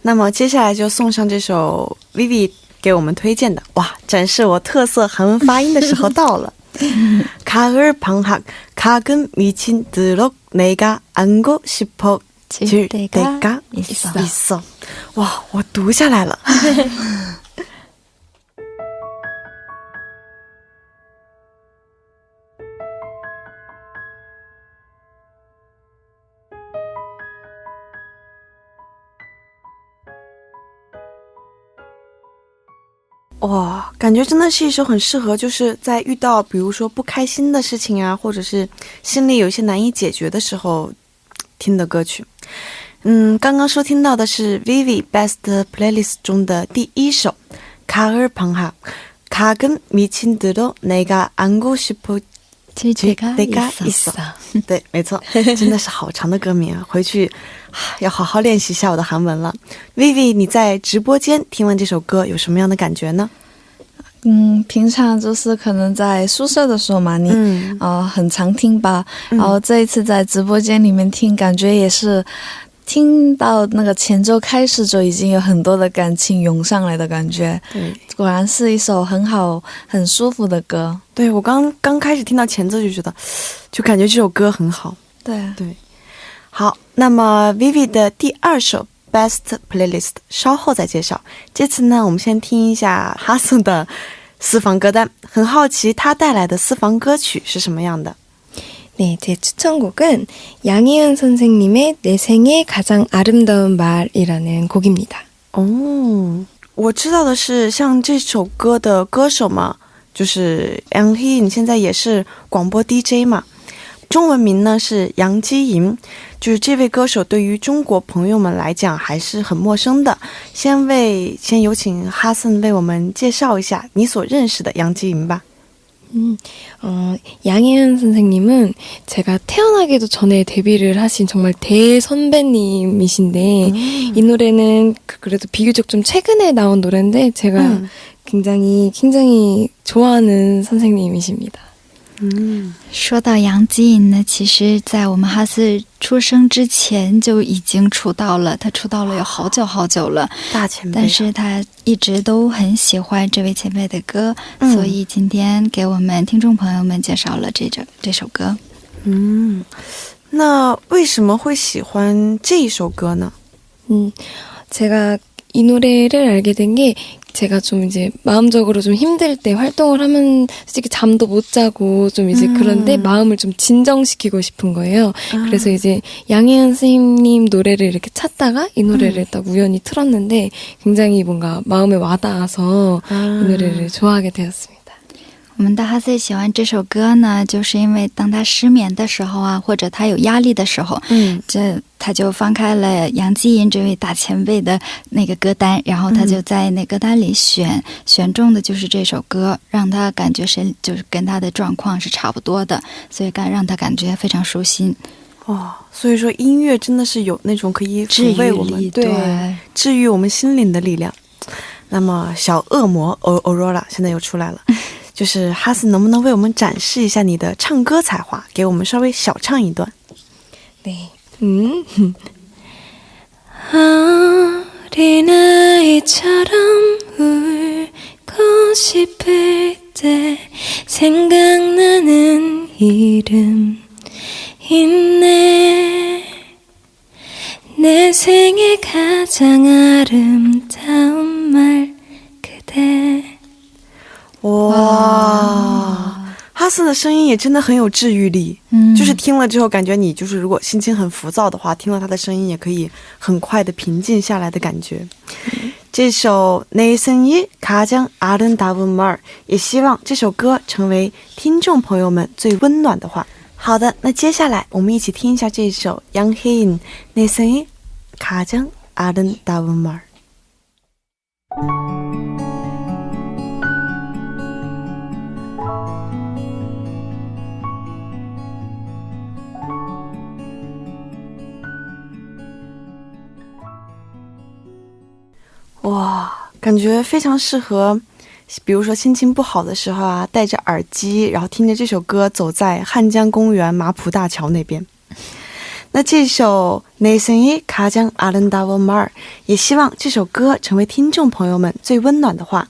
那么接下来就送上这首 Vivi 给我们推荐的，哇，展示我特色韩文发音的时候到了。가을 방학 가끔 미친 듯 내가 안고 싶어 질 때가 있어. 哇，我读下来了。哇，感觉真的是一首很适合就是在遇到比如说不开心的事情啊，或者是心里有些难以解决的时候听的歌曲。刚刚收听到的是 Vivi Best Playlist 中的第一首 가을 방학 가끔 미친 듯 내가 안고 싶어 질 때가 있어。 对，没错，真的是好长的歌名啊，回去要好好练习一下我的韩文了。Vivi 你在直播间听完这首歌有什么样的感觉呢？平常就是可能在宿舍的时候嘛，你很常听吧，然后这一次在直播间里面听，感觉也是听到那个前奏开始就已经有很多的感情涌上来的感觉。对，果然是一首很好很舒服的歌。对，我刚开始听到前奏就觉得就感觉这首歌很好。对对。好，那么 Vivi 的第二首 Best Playlist 稍后再介绍。这次呢我们先听一下哈素的私房歌单，很好奇他带来的私房歌曲是什么样的。 네, 제 추천곡은 양희은 선생님의 내 생의 가장 아름다운 말이라는 곡입니다. 我知道的是像这首歌的歌手嘛，就是杨희인，现在也是广播 DJ 嘛，中文名呢是杨基莹，就是这位歌手对于中国朋友们来讲还是很陌生的。先有请哈森为我们介绍一下你所认识的杨基莹吧。 양희은 선생님은 제가 태어나기도 전에 데뷔를 하신 정말 대선배님이신데 이 노래는 그래도 비교적 좀 최근에 나온 노래인데 제가 굉장히 좋아하는 선생님이십니다. 说到杨基莹呢，其实在我们哈斯出生之前就已经出道了，他出道了有好久好久了，大前辈，但是他一直都很喜欢这位前辈的歌，所以今天给我们听众朋友们介绍了这首歌。那为什么会喜欢这一首歌呢？ 제가 이 노래를 알게 된 게 제가 좀 이제 마음적으로 좀 힘들 때 활동을 하면 솔직히 잠도 못 자고 좀 이제 그런데 마음을 좀 진정시키고 싶은 거예요. 그래서 이제 양희은 선생님 노래를 이렇게 찾다가 이 노래를 딱 우연히 틀었는데 굉장히 뭔가 마음에 와닿아서 이 노래를 좋아하게 되었습니다. 我们的哈斯喜欢这首歌呢，就是因为当他失眠的时候啊，或者他有压力的时候，他就翻开了杨基莹这位大前辈的那个歌单，然后他就在那歌单里选中的就是这首歌，让他感觉就是跟他的状况是差不多的，所以让他感觉非常舒心。所以说音乐真的是有那种可以抚慰我们，对，治愈我们心灵的力量。那么小恶魔 Aurora 现在又出来了。 就是哈斯能不能为我们展示一下你的唱歌才华，给我们稍微小唱一段。 네. 어린아이처럼 울고 싶을 때 생각나는 이름 있네. 내 생에 가장 아름다운 말 그대. 哇，哈斯的声音也真的很有治愈力，就是听了之后感觉你就是如果心情很浮躁的话，听了他的声音也可以很快的平静下来的感觉。这首내 생일 가장 아름다운 말，也希望这首歌成为听众朋友们最温暖的话。好的，那接下来我们一起听一下这首양혜인 내 생일 가장 아름다운 말。 哇，感觉非常适合比如说心情不好的时候啊，戴着耳机然后听着这首歌走在汉江公园马浦大桥那边。那这首내 생일 가장 아름다운 말， 也希望这首歌成为听众朋友们最温暖的话。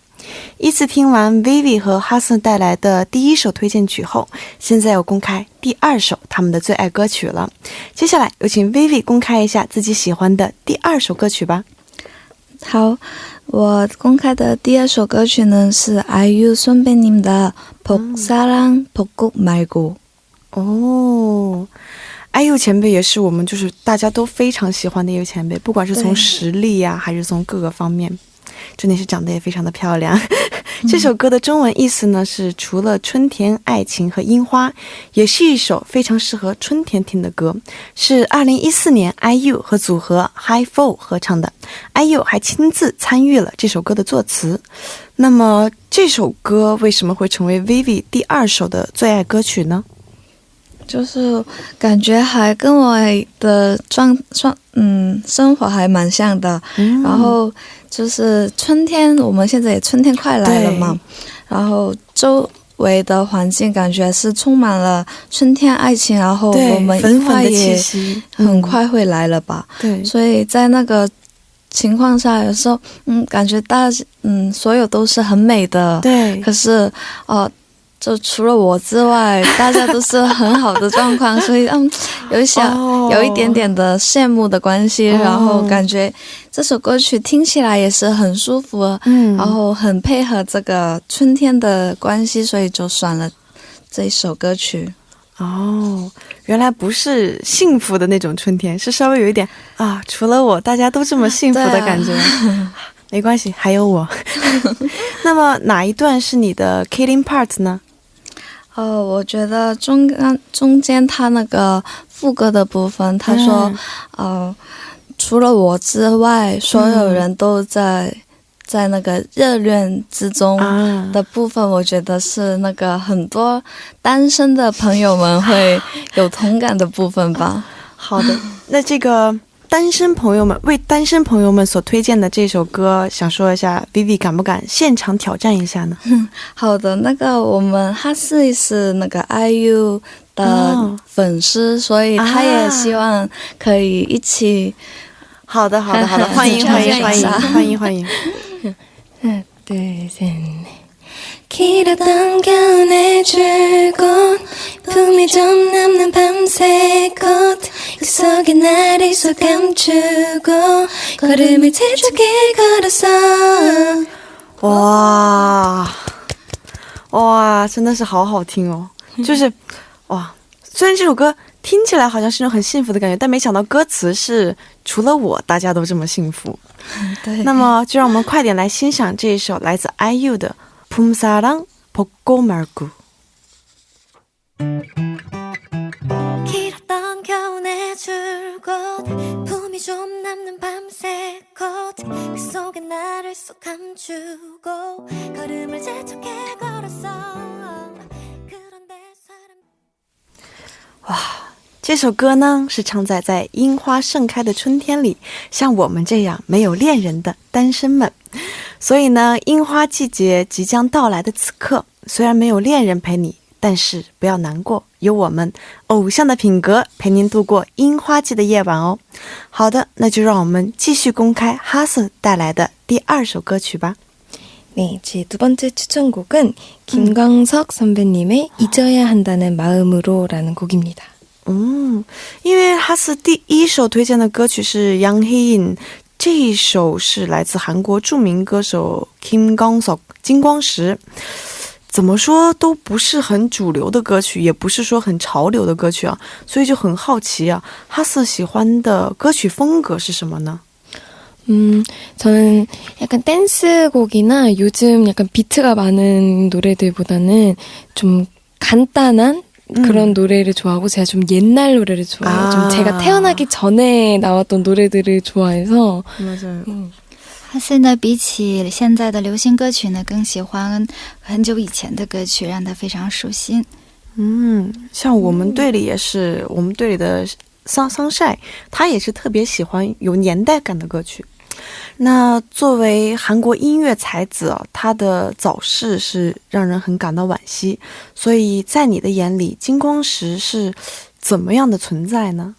依次听完 Vivi 和哈森带来的第一首推荐曲后，现在要公开第二首他们的最爱歌曲了。接下来有请 Vivi 公开一下自己喜欢的第二首歌曲吧。好，我公开的第二首歌曲呢是 IU 선배님的 복사랑 복국 말고。 哦，IU前辈也是我们就是大家都非常喜欢的一个前辈，不管是从实力呀，还是从各个方面，真的是长得也非常的漂亮。这首歌的中文意思呢是除了春天、爱情和樱花，也是一首非常适合春天听的歌，是2014年 IU 和组合 HIFO 合唱的。IU 还亲自参与了这首歌的作词。那么这首歌为什么会成为 Vivi 第二首的最爱歌曲呢？就是感觉还跟我的生活还蛮像的，然后就是春天，我们现在也春天快来了嘛，然后周围的环境感觉是充满了春天爱情，然后我们樱花也很快会来了吧，对，所以在那个情况下有时候感觉所有都是很美的，对，可是就除了我之外大家都是很好的状况，所以有一点点的羡慕的关系，然后感觉这首歌曲听起来也是很舒服，然后很配合这个春天的关系，所以就选了这首歌曲。哦，原来不是幸福的那种春天，是稍微有一点除了我大家都这么幸福的感觉。没关系，还有我。那么哪一段是你的 killing part 呢？我觉得中间他那个副歌的部分，他说除了我之外所有人都在那个热恋之中的部分，我觉得是那个很多单身的朋友们会有同感的部分吧。好的，那这个单身朋友们为单身朋友们所推荐的这首歌，想说一下 Vivi 敢不敢现场挑战一下呢？好的，那个我们哈斯是那个 IU 的粉丝，所以他也希望可以一起。好的，欢迎。하나 둘 셋 넷 길었던 겨울의 줄곧 품이 좀 남는 밤새 꽃 그 속에 나를 쏙 감추고 걸음을 재촉해 걸었어。 哇，真的是好好听哦，就是虽然这首歌听起来好像是那种很幸福的感觉，但没想到歌词是除了我大家都这么幸福。对，那么就让我们快点来欣赏这一首来自 IU 的 봄사랑 벚꽃 말고。 길었던 겨울의 줄곧 품이 좀 남는 밤새 꽃 그 속에 나를 쏙 감추고 걸음을 재촉해 걸었어 그런데 사람。 这首歌呢是唱在樱花盛开的春天里，像我们这样没有恋人的单身们。所以呢，樱花季节即将到来的此刻，虽然没有恋人陪你，但是不要难过，有我们偶像的品格陪您度过樱花季的夜晚哦。好的，那就让我们继续公开哈瑟带来的第2首歌曲吧。 네, 제 두 번째 추천곡은 김광석 선배님의 잊어야 한다는 마음으로라는 곡입니다. 因为哈瑟第1首推荐的歌曲是 Yang Hae-in， 这一首是来自韩国著名歌手 Kim Kwang-seok 金光石，怎么说都不是很主流的歌曲，也不是说很潮流的歌曲啊，所以就很好奇啊，哈瑟喜欢的歌曲风格是什么呢？ 저는 약간 댄스곡이나 요즘 약간 비트가 많은 노래들보다는 좀 간단한 그런 노래를 좋아하고, 제가 좀 옛날 노래를 좋아해요. 좀 제가 태어나기 전에 나왔던 노래들을 좋아해서. 맞아요. 哈瑟呢，比起现在的流行歌曲呢，更喜欢很久以前的歌曲，让他非常熟悉。像我们队里也是，我们队里的桑晒，他也是特别喜欢有年代感的歌曲。 那作为韩国音乐才子啊，他的早逝是让人很感到惋惜，所以在你的眼里，金光石是怎么样的存在呢？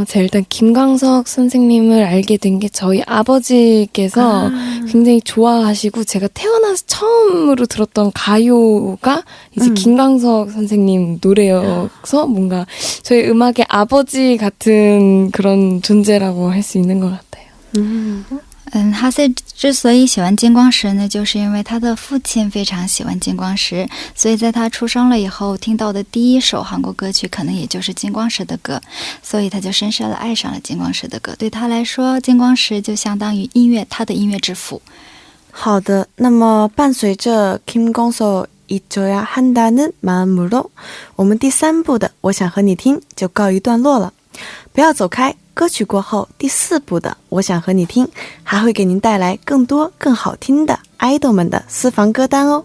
제가 일단 김광석 선생님을 알게 된 게 저희 아버지께서 굉장히 좋아하시고, 제가 태어나서 처음으로 들었던 가요가 이제 김광석 선생님 노래여서 뭔가 저희 음악의 아버지 같은 그런 존재라고 할 수 있는 것 같아요. 哈瑟之所以喜欢金光石呢，就是因为他的父亲非常喜欢金光石，所以在他出生了以后听到的第1首韩国歌曲可能也就是金光石的歌，所以他就深深地爱上了金光石的歌。对他来说，金光石就相当于他的音乐之父。好的，那么伴随着 Kim Kwang-seok 잊어야 한다는 마음으로， 我们第3部的我想和你听就告一段落了。不要走开，歌曲过后第4部的我想和你听还会给您带来更多更好听的 idol 们的私房歌单哦。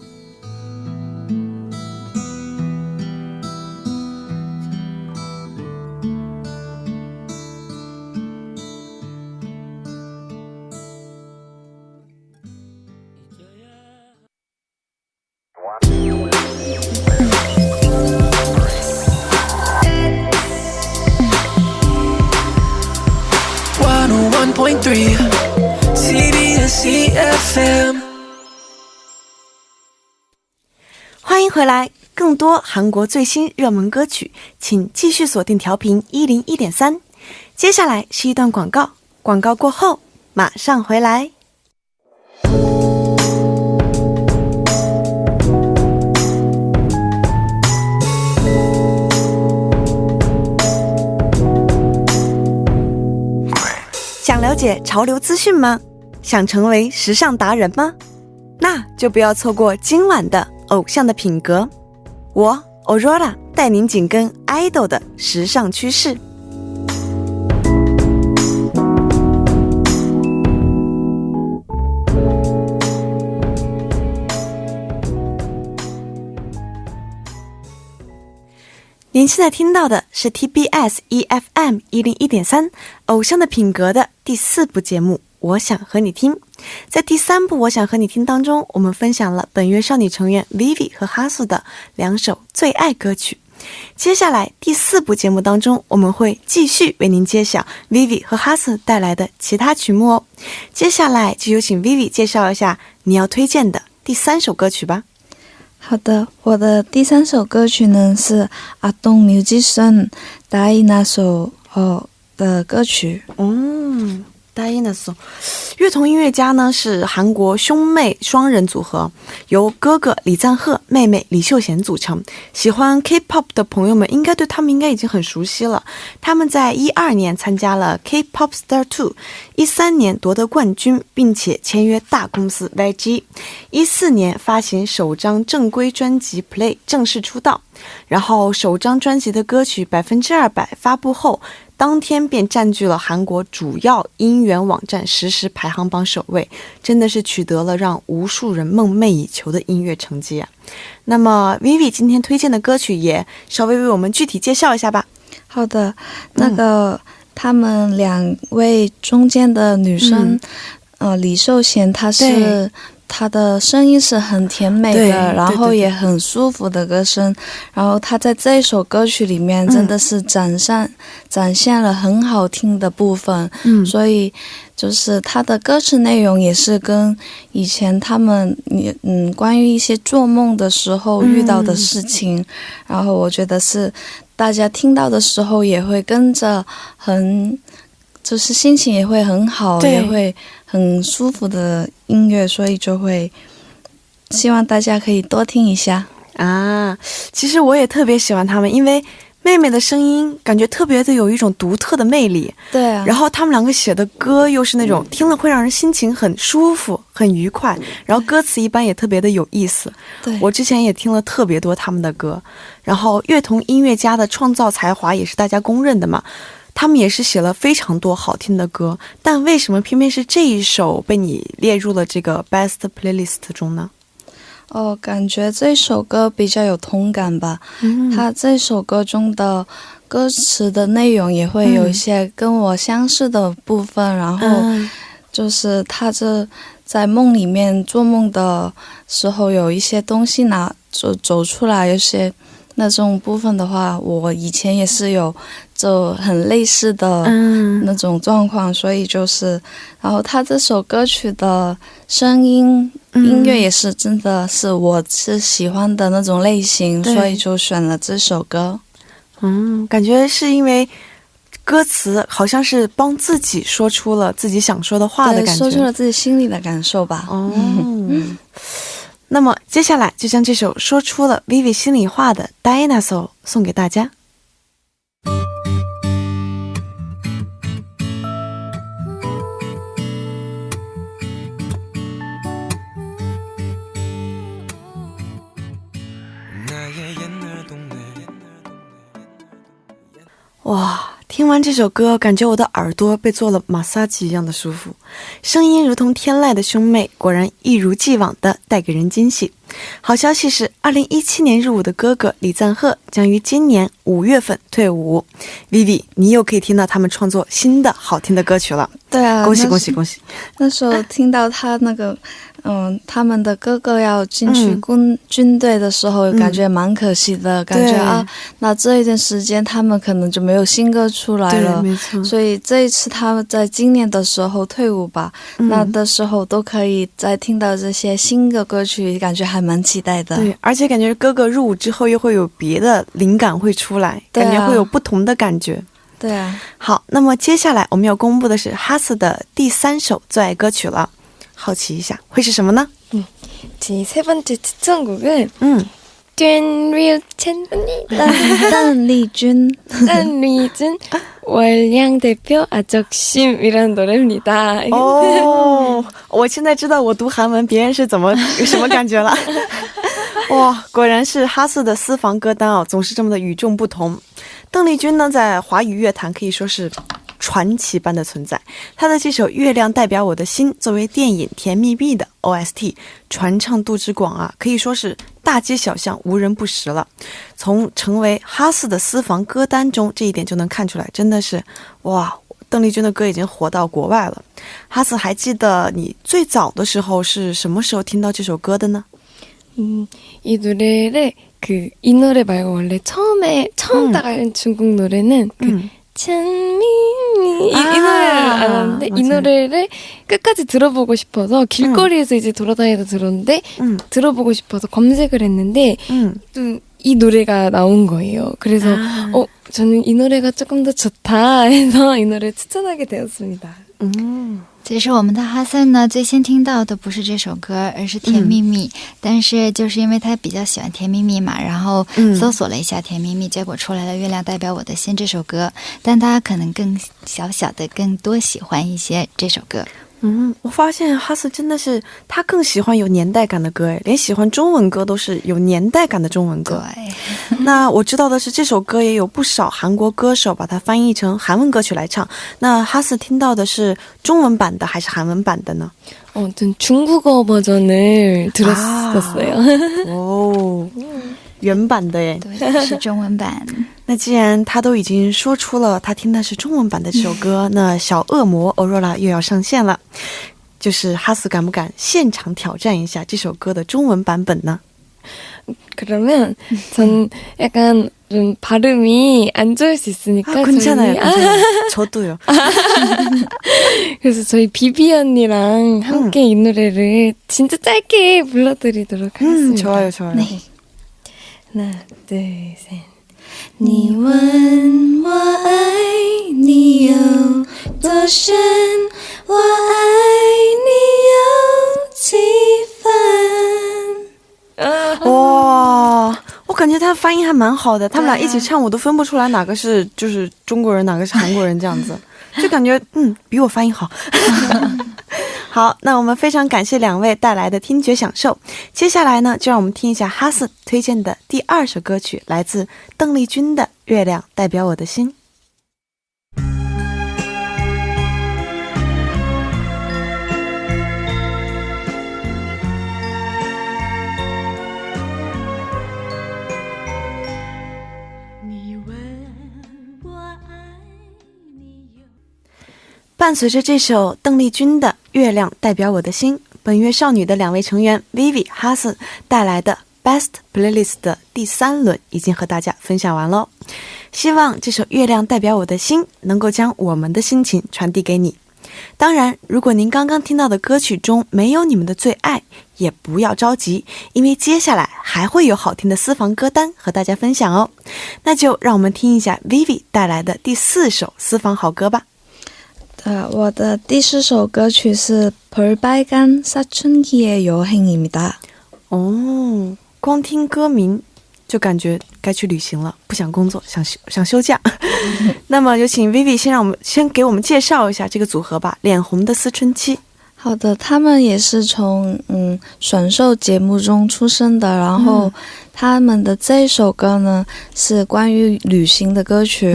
101.3 CBS EFM， 欢迎回来，更多韩国最新热门歌曲，请继续锁定调频101.3。接下来是一段广告，广告过后马上回来。 想了解潮流资讯吗？想成为时尚达人吗？那就不要错过今晚的偶像的品格。我 Aurora 带您紧跟 idol 的时尚趋势。 您现在听到的是 TBS EFM 101.3偶像的品格的第4部节目，我想和你听。在第3部我想和你听当中，我们分享了本月少女成员 Vivi 和哈素的2首最爱歌曲。接下来第4部节目当中，我们会继续为您揭晓 Vivi 和哈素带来的其他曲目哦。接下来就有请 Vivi 介绍一下你要推荐的第3首歌曲吧。 好的，我的第3首歌曲呢是아동 뮤지션 다이나소的歌曲。 Dinosaur 乐童音乐家呢是韩国兄妹双人组合，由哥哥李赞赫、妹妹李秀贤组成。喜欢 K-pop 的朋友们应该对他们已经很熟悉了。他们在12年参加了 K-pop Star 2， 13年夺得冠军，并且签约大公司 YG。 14年发行首张正规专辑 Play 正式出道，然后首张专辑的歌曲200%发布后， 当天便占据了韩国主要音源网站实时排行榜首位，真的是取得了让无数人梦寐以求的音乐成绩啊。那么 Vivi 今天推荐的歌曲也稍微为我们具体介绍一下吧。好的，那个他们2位中间的女生，李秀贤她是他的声音是很甜美的，然后也很舒服的歌声，然后他在这一首歌曲里面真的是展现了很好听的部分，所以就是他的歌词内容也是跟以前他们关于一些做梦的时候遇到的事情，然后我觉得是大家听到的时候也会跟着就是心情也会很好，也会很舒服的音乐，所以就会希望大家可以多听一下啊。其实我也特别喜欢他们，因为妹妹的声音感觉特别的有一种独特的魅力，对啊，然后他们两个写的歌又是那种听了会让人心情很舒服很愉快，然后歌词一般也特别的有意思。对，我之前也听了特别多他们的歌，然后乐童音乐家的创造才华也是大家公认的嘛，他们也是写了非常多好听的歌，但为什么偏偏是这一首被你列入了这个 Best Playlist 中呢？感觉这首歌比较有同感吧，他这首歌中的歌词的内容也会有一些跟我相似的部分，然后就是他这在梦里面做梦的时候有一些东西走出来，有些那种部分的话，我以前也是有就很类似的那种状况，所以就是然后他这首歌曲的声音音乐也是真的是我是喜欢的那种类型，所以就选了这首歌。感觉是因为歌词好像是帮自己说出了自己想说的话的感觉，说出了自己心里的感受吧。那么接下来就将这首说出了 Vivi 心里话的 Dinosaur 送给大家。哇，听完这首歌，感觉我的耳朵被做了马杀鸡一样的舒服，声音如同天籁的兄妹，果然一如既往的带给人惊喜。好消息是，2017年入伍的哥哥李赞赫将于今年5月份退伍。Vivi， 你又可以听到他们创作新的好听的歌曲了。对啊，恭喜恭喜恭喜！那时候听到他那个他们的哥哥要进去军队的时候，感觉蛮可惜的，感觉啊，那这一段时间他们可能就没有新歌出来了，没错。所以这一次他们在今年的时候退伍吧，那的时候都可以再听到这些新的歌曲，感觉还蛮期待的。对，而且感觉哥哥入伍之后又会有别的灵感会出来，感觉会有不同的感觉。对啊。好，那么接下来我们要公布的是哈斯的第3首最爱歌曲了，好奇一下会是什么呢？제 세 번째 추천곡은 뚠리우 첸입니다. 딴리준 월량 대표 아적심이라는 노래입니다. 我现在知道我读韩文别人是有什么感觉了。哇，果然是哈斯的私房歌单总是这么的与众不同。邓丽君呢，在华语乐坛可以说是传奇般的存在，她的这首《月亮代表我的心》作为电影《甜蜜蜜》的 OST 传唱度之广可以说是大街小巷无人不识了。从成为哈斯的私房歌单中，这一点就能看出来，真的是哇，邓丽君的歌已经火到国外了。哈斯还记得你最早的时候是什么时候听到这首歌的呢？ 이 노래를 이 노래 말고 원래 처음 나간 중국 노래는 찬미미 이 노래를 알았는데 이 노래를 끝까지 들어보고 싶어서 길거리에서 이제 돌아다니다 들었는데 들어보고 싶어서 검색을 했는데 또 이 노래가 나온 거예요. 그래서 저는 이 노래가 조금 더 좋다 해서 이 노래를 추천하게 되었습니다. 其实我们的哈森呢，最先听到的不是这首歌，而是《甜蜜蜜》但是就是因为他比较喜欢《甜蜜蜜》嘛，然后搜索了一下《甜蜜蜜》结果出来了《月亮代表我的心》这首歌，但他可能更小小的更多喜欢一些这首歌。我发现哈斯真的是他更喜欢有年代感的歌，连喜欢中文歌都是有年代感的中文歌。对，那我知道的是这首歌也有不少韩国歌手把它翻译成韩文歌曲来唱，那哈斯听到的是中文版的还是韩文版的呢？ 전 중국어 버전을 들었었어요. 原版的耶。对，是中文版。那既然他都已经说出了他听的是中文版的这首歌，那小恶魔欧若拉又要上线了。就是哈斯敢不敢现场挑战一下这首歌的中文版本呢？ 그러면 전 약간 좀 발음이 안 좋을 수 있으니까 괜찮아요. 저도요. 그래서 저희 비비 언니랑 함께 이 노래를 진짜 짧게 불러드리도록 하겠습니다. 좋아요, 좋아요. 네. 하나, 둘, 셋. 你问我爱你有多深，我爱你有几分。 哇，我感觉他发音还蛮好的，他们俩一起唱我都分不出来哪个是就是中国人，哪个是韩国人这样子，就感觉比我发音好。好，那我们非常感谢两位带来的听觉享受。接下来呢，就让我们听一下哈斯推荐的第2首歌曲，来自邓丽君的《月亮代表我的心》。伴随着这首邓丽君的《月亮代表我的心》，本月少女的2位成员 Vivi 哈斯带来的 Best Playlist 的第3轮已经和大家分享完喽。希望这首《月亮代表我的心》能够将我们的心情传递给你。当然，如果您刚刚听到的歌曲中没有你们的最爱，也不要着急，因为接下来还会有好听的私房歌单和大家分享哦。那就让我们听一下 Vivi 带来的第4首私房好歌吧。我的第4首歌曲是 볼빨간 사춘기의 여행입니다。 哦，光听歌名就感觉该去旅行了，不想工作，想休假。那么有请 Vivi 先给我们介绍一下这个组合吧，脸红的思春期。好的，他们也是从选秀节目中出生的，然后他们的这首歌呢是关于旅行的歌曲，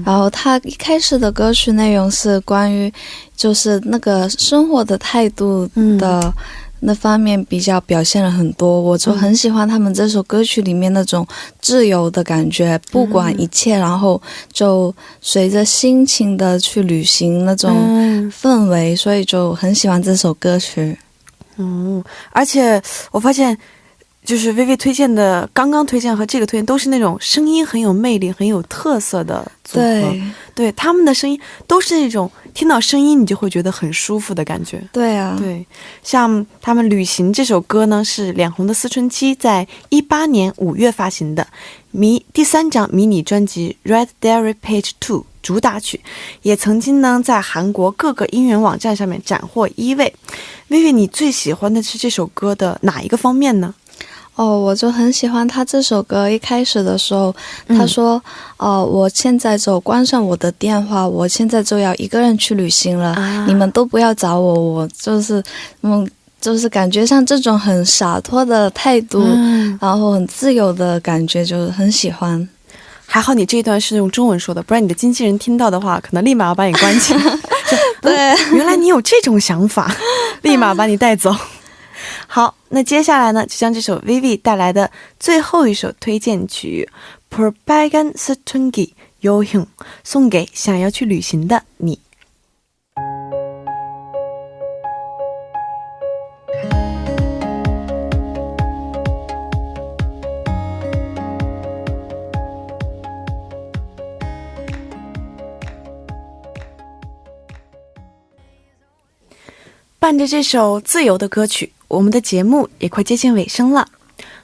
然后他一开始的歌曲内容是关于就是那个生活的态度的那方面比较表现了很多，我就很喜欢他们这首歌曲里面那种自由的感觉，不管一切，然后就随着心情的去旅行那种氛围，所以就很喜欢这首歌曲。而且我发现就是薇薇推荐的，刚刚推荐和这个推荐都是那种声音很有魅力很有特色的组合。对，他们的声音都是那种听到声音你就会觉得很舒服的感觉。对啊，对，像他们旅行这首歌呢是脸红的思春期在18年5月发行的第3张迷你专辑 Red Diary Page 2主打曲，也曾经呢在韩国各个音源网站上面斩获1位。薇薇，你最喜欢的是这首歌的哪一个方面呢？我就很喜欢他这首歌一开始的时候，他说我现在就关上我的电话，我现在就要一个人去旅行了，你们都不要找我，我就是感觉像这种很洒脱的态度，然后很自由的感觉，就很喜欢。还好你这一段是用中文说的，不然你的经纪人听到的话可能立马要把你关起来。对，原来你有这种想法，立马把你带走。好，那接下来呢就将这首 Vivi 带来的最后一首推荐曲 볼빨간 사춘기 여행送给想要去旅行的你。伴着这首自由的歌曲，我们的节目也快接近尾声了，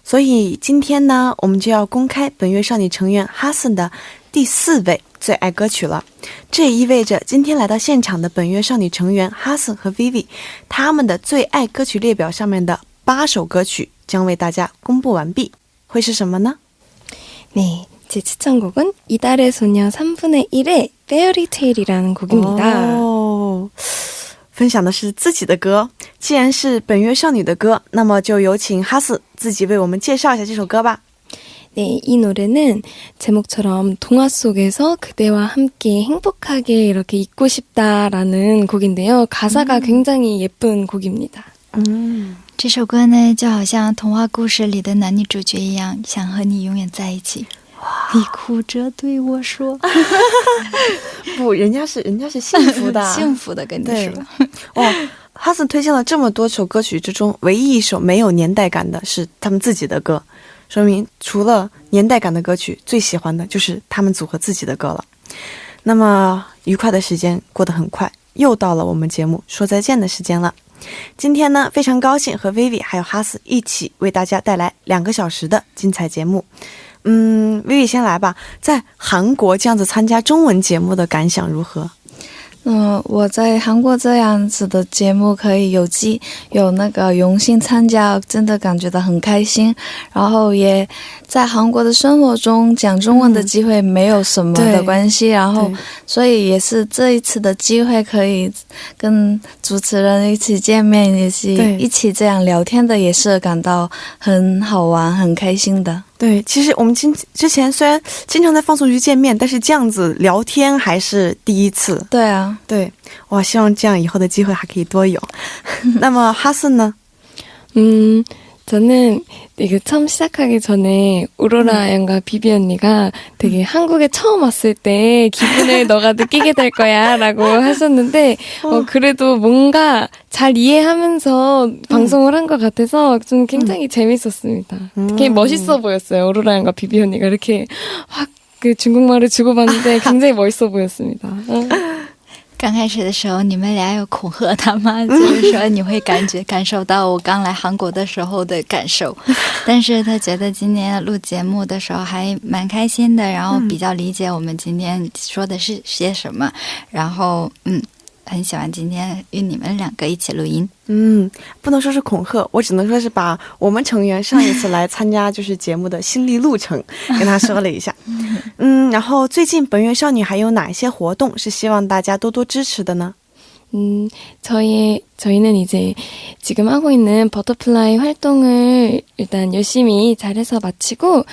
所以今天呢我们就要公开本月少女成员哈森的第4位最爱歌曲了。这也意味着今天来到现场的本月少女成员哈森和 Vivi 他们的最爱歌曲列表上面的8首歌曲将为大家公布完毕，会是什么呢？ 네, 제 추천곡은 이달의 소녀 3분의 1의 페어리테일이라는 곡입니다. 分享的是自己的歌，既然是本月少女的歌，那么就有请哈斯自己为我们介绍一下这首歌吧。 네, 이 노래는 제목처럼 동화 속에서 그대와 함께 행복하게 이렇게 있고 싶다라는 곡인데요. 가사가 굉장히 예쁜 곡입니다. 这首歌呢就好像童话故事里的男女主角一样，想和你永远在一起。你哭着对我说不，人家是幸福的幸福的跟你说。哇，哈斯推荐了这么多首歌曲之中，唯一一首没有年代感的是他们自己的歌，说明除了年代感的歌曲，最喜欢的就是他们组合自己的歌了。那么愉快的时间过得很快，又到了我们节目说再见的时间了。今天呢，非常高兴和 Vivi 还有哈斯一起为大家带来2个小时的精彩节目。Vivi 先来吧，在韩国这样子参加中文节目的感想如何？我在韩国这样子的节目可以有那个荣幸参加，真的感觉到很开心。然后也在韩国的生活中讲中文的机会没有什么的关系，然后所以也是这一次的机会可以跟主持人一起见面，也是一起这样聊天的，也是感到很好玩很开心的。对，其实我们之前虽然经常在放送局见面，但是这样子聊天还是第一次。对啊，对，我希望这样以后的机会还可以多有。那么哈斯呢？ 저는 이게 처음 시작하기 전에 오로라 양과 비비 언니가 되게 한국에 처음 왔을 때 기분을 너가 느끼게 될 거야 라고 하셨는데 그래도 뭔가 잘 이해하면서 방송을 한 것 같아서 좀 굉장히 재밌었습니다. 되게 멋있어 보였어요. 오로라 양과 비비 언니가 이렇게 확 그 중국말을 주고받는데 굉장히 멋있어 보였습니다. 刚开始的时候你们俩有恐吓他吗？就是说你会感受到我刚来韩国的时候的感受，但是他觉得今天录节目的时候还蛮开心的，然后比较理解我们今天说的是些什么，然后很喜欢今天与你们2个一起录音。不能说是恐吓，我只能说是把我们成员上一次来参加就是节目的心理路程跟他说了一下。然后最近本月少女还有哪一些活动是希望大家多多支持的呢？ 저희는 이제 지금 하고 있는 버터플라이 활동을 일단 열심히 잘해서 마치고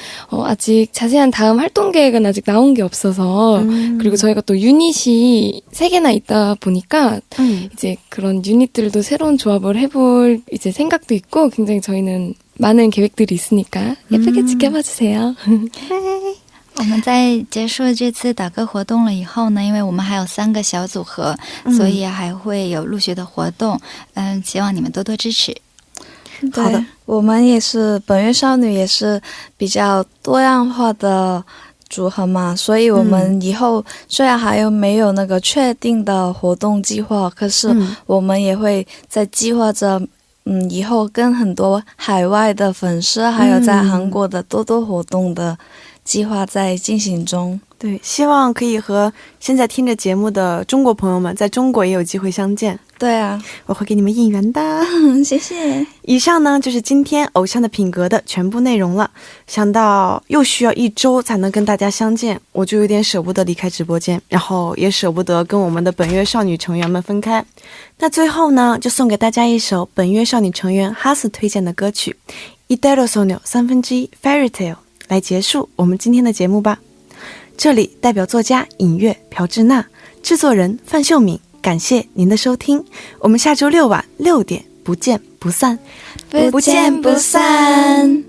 아직 자세한 다음 활동 계획은 아직 나온 게 없어서 그리고 저희가 또 유닛이 3개나 있다 보니까 이제 그런 유닛들도 새로운 조합을 해볼 이제 생각도 있고 굉장히 저희는 많은 계획들이 있으니까 예쁘게 지켜봐 주세요. 我们在结束这次打歌活动了以后呢，因为我们还有3个小组合，所以还会有陆续的活动，希望你们多多支持。好的，我们也是本月少女，也是比较多样化的组合嘛，所以我们以后虽然还没有那个确定的活动计划，可是我们也会在计划着以后跟很多海外的粉丝还有在韩国的多多活动的计划在进行中。对，希望可以和现在听着节目的中国朋友们在中国也有机会相见。对啊，我会给你们应援的。谢谢。以上呢就是今天偶像的品格的全部内容了。想到又需要1周才能跟大家相见，我就有点舍不得离开直播间，然后也舍不得跟我们的本月少女成员们分开。那最后呢，就送给大家一首本月少女成员哈斯推荐的歌曲이대로 소녀 1/3 Fairy Tale来结束我们今天的节目吧。这里代表作家尹月、朴智娜，制作人范秀敏，感谢您的收听，我们下周6晚6点不见不散，不见不散。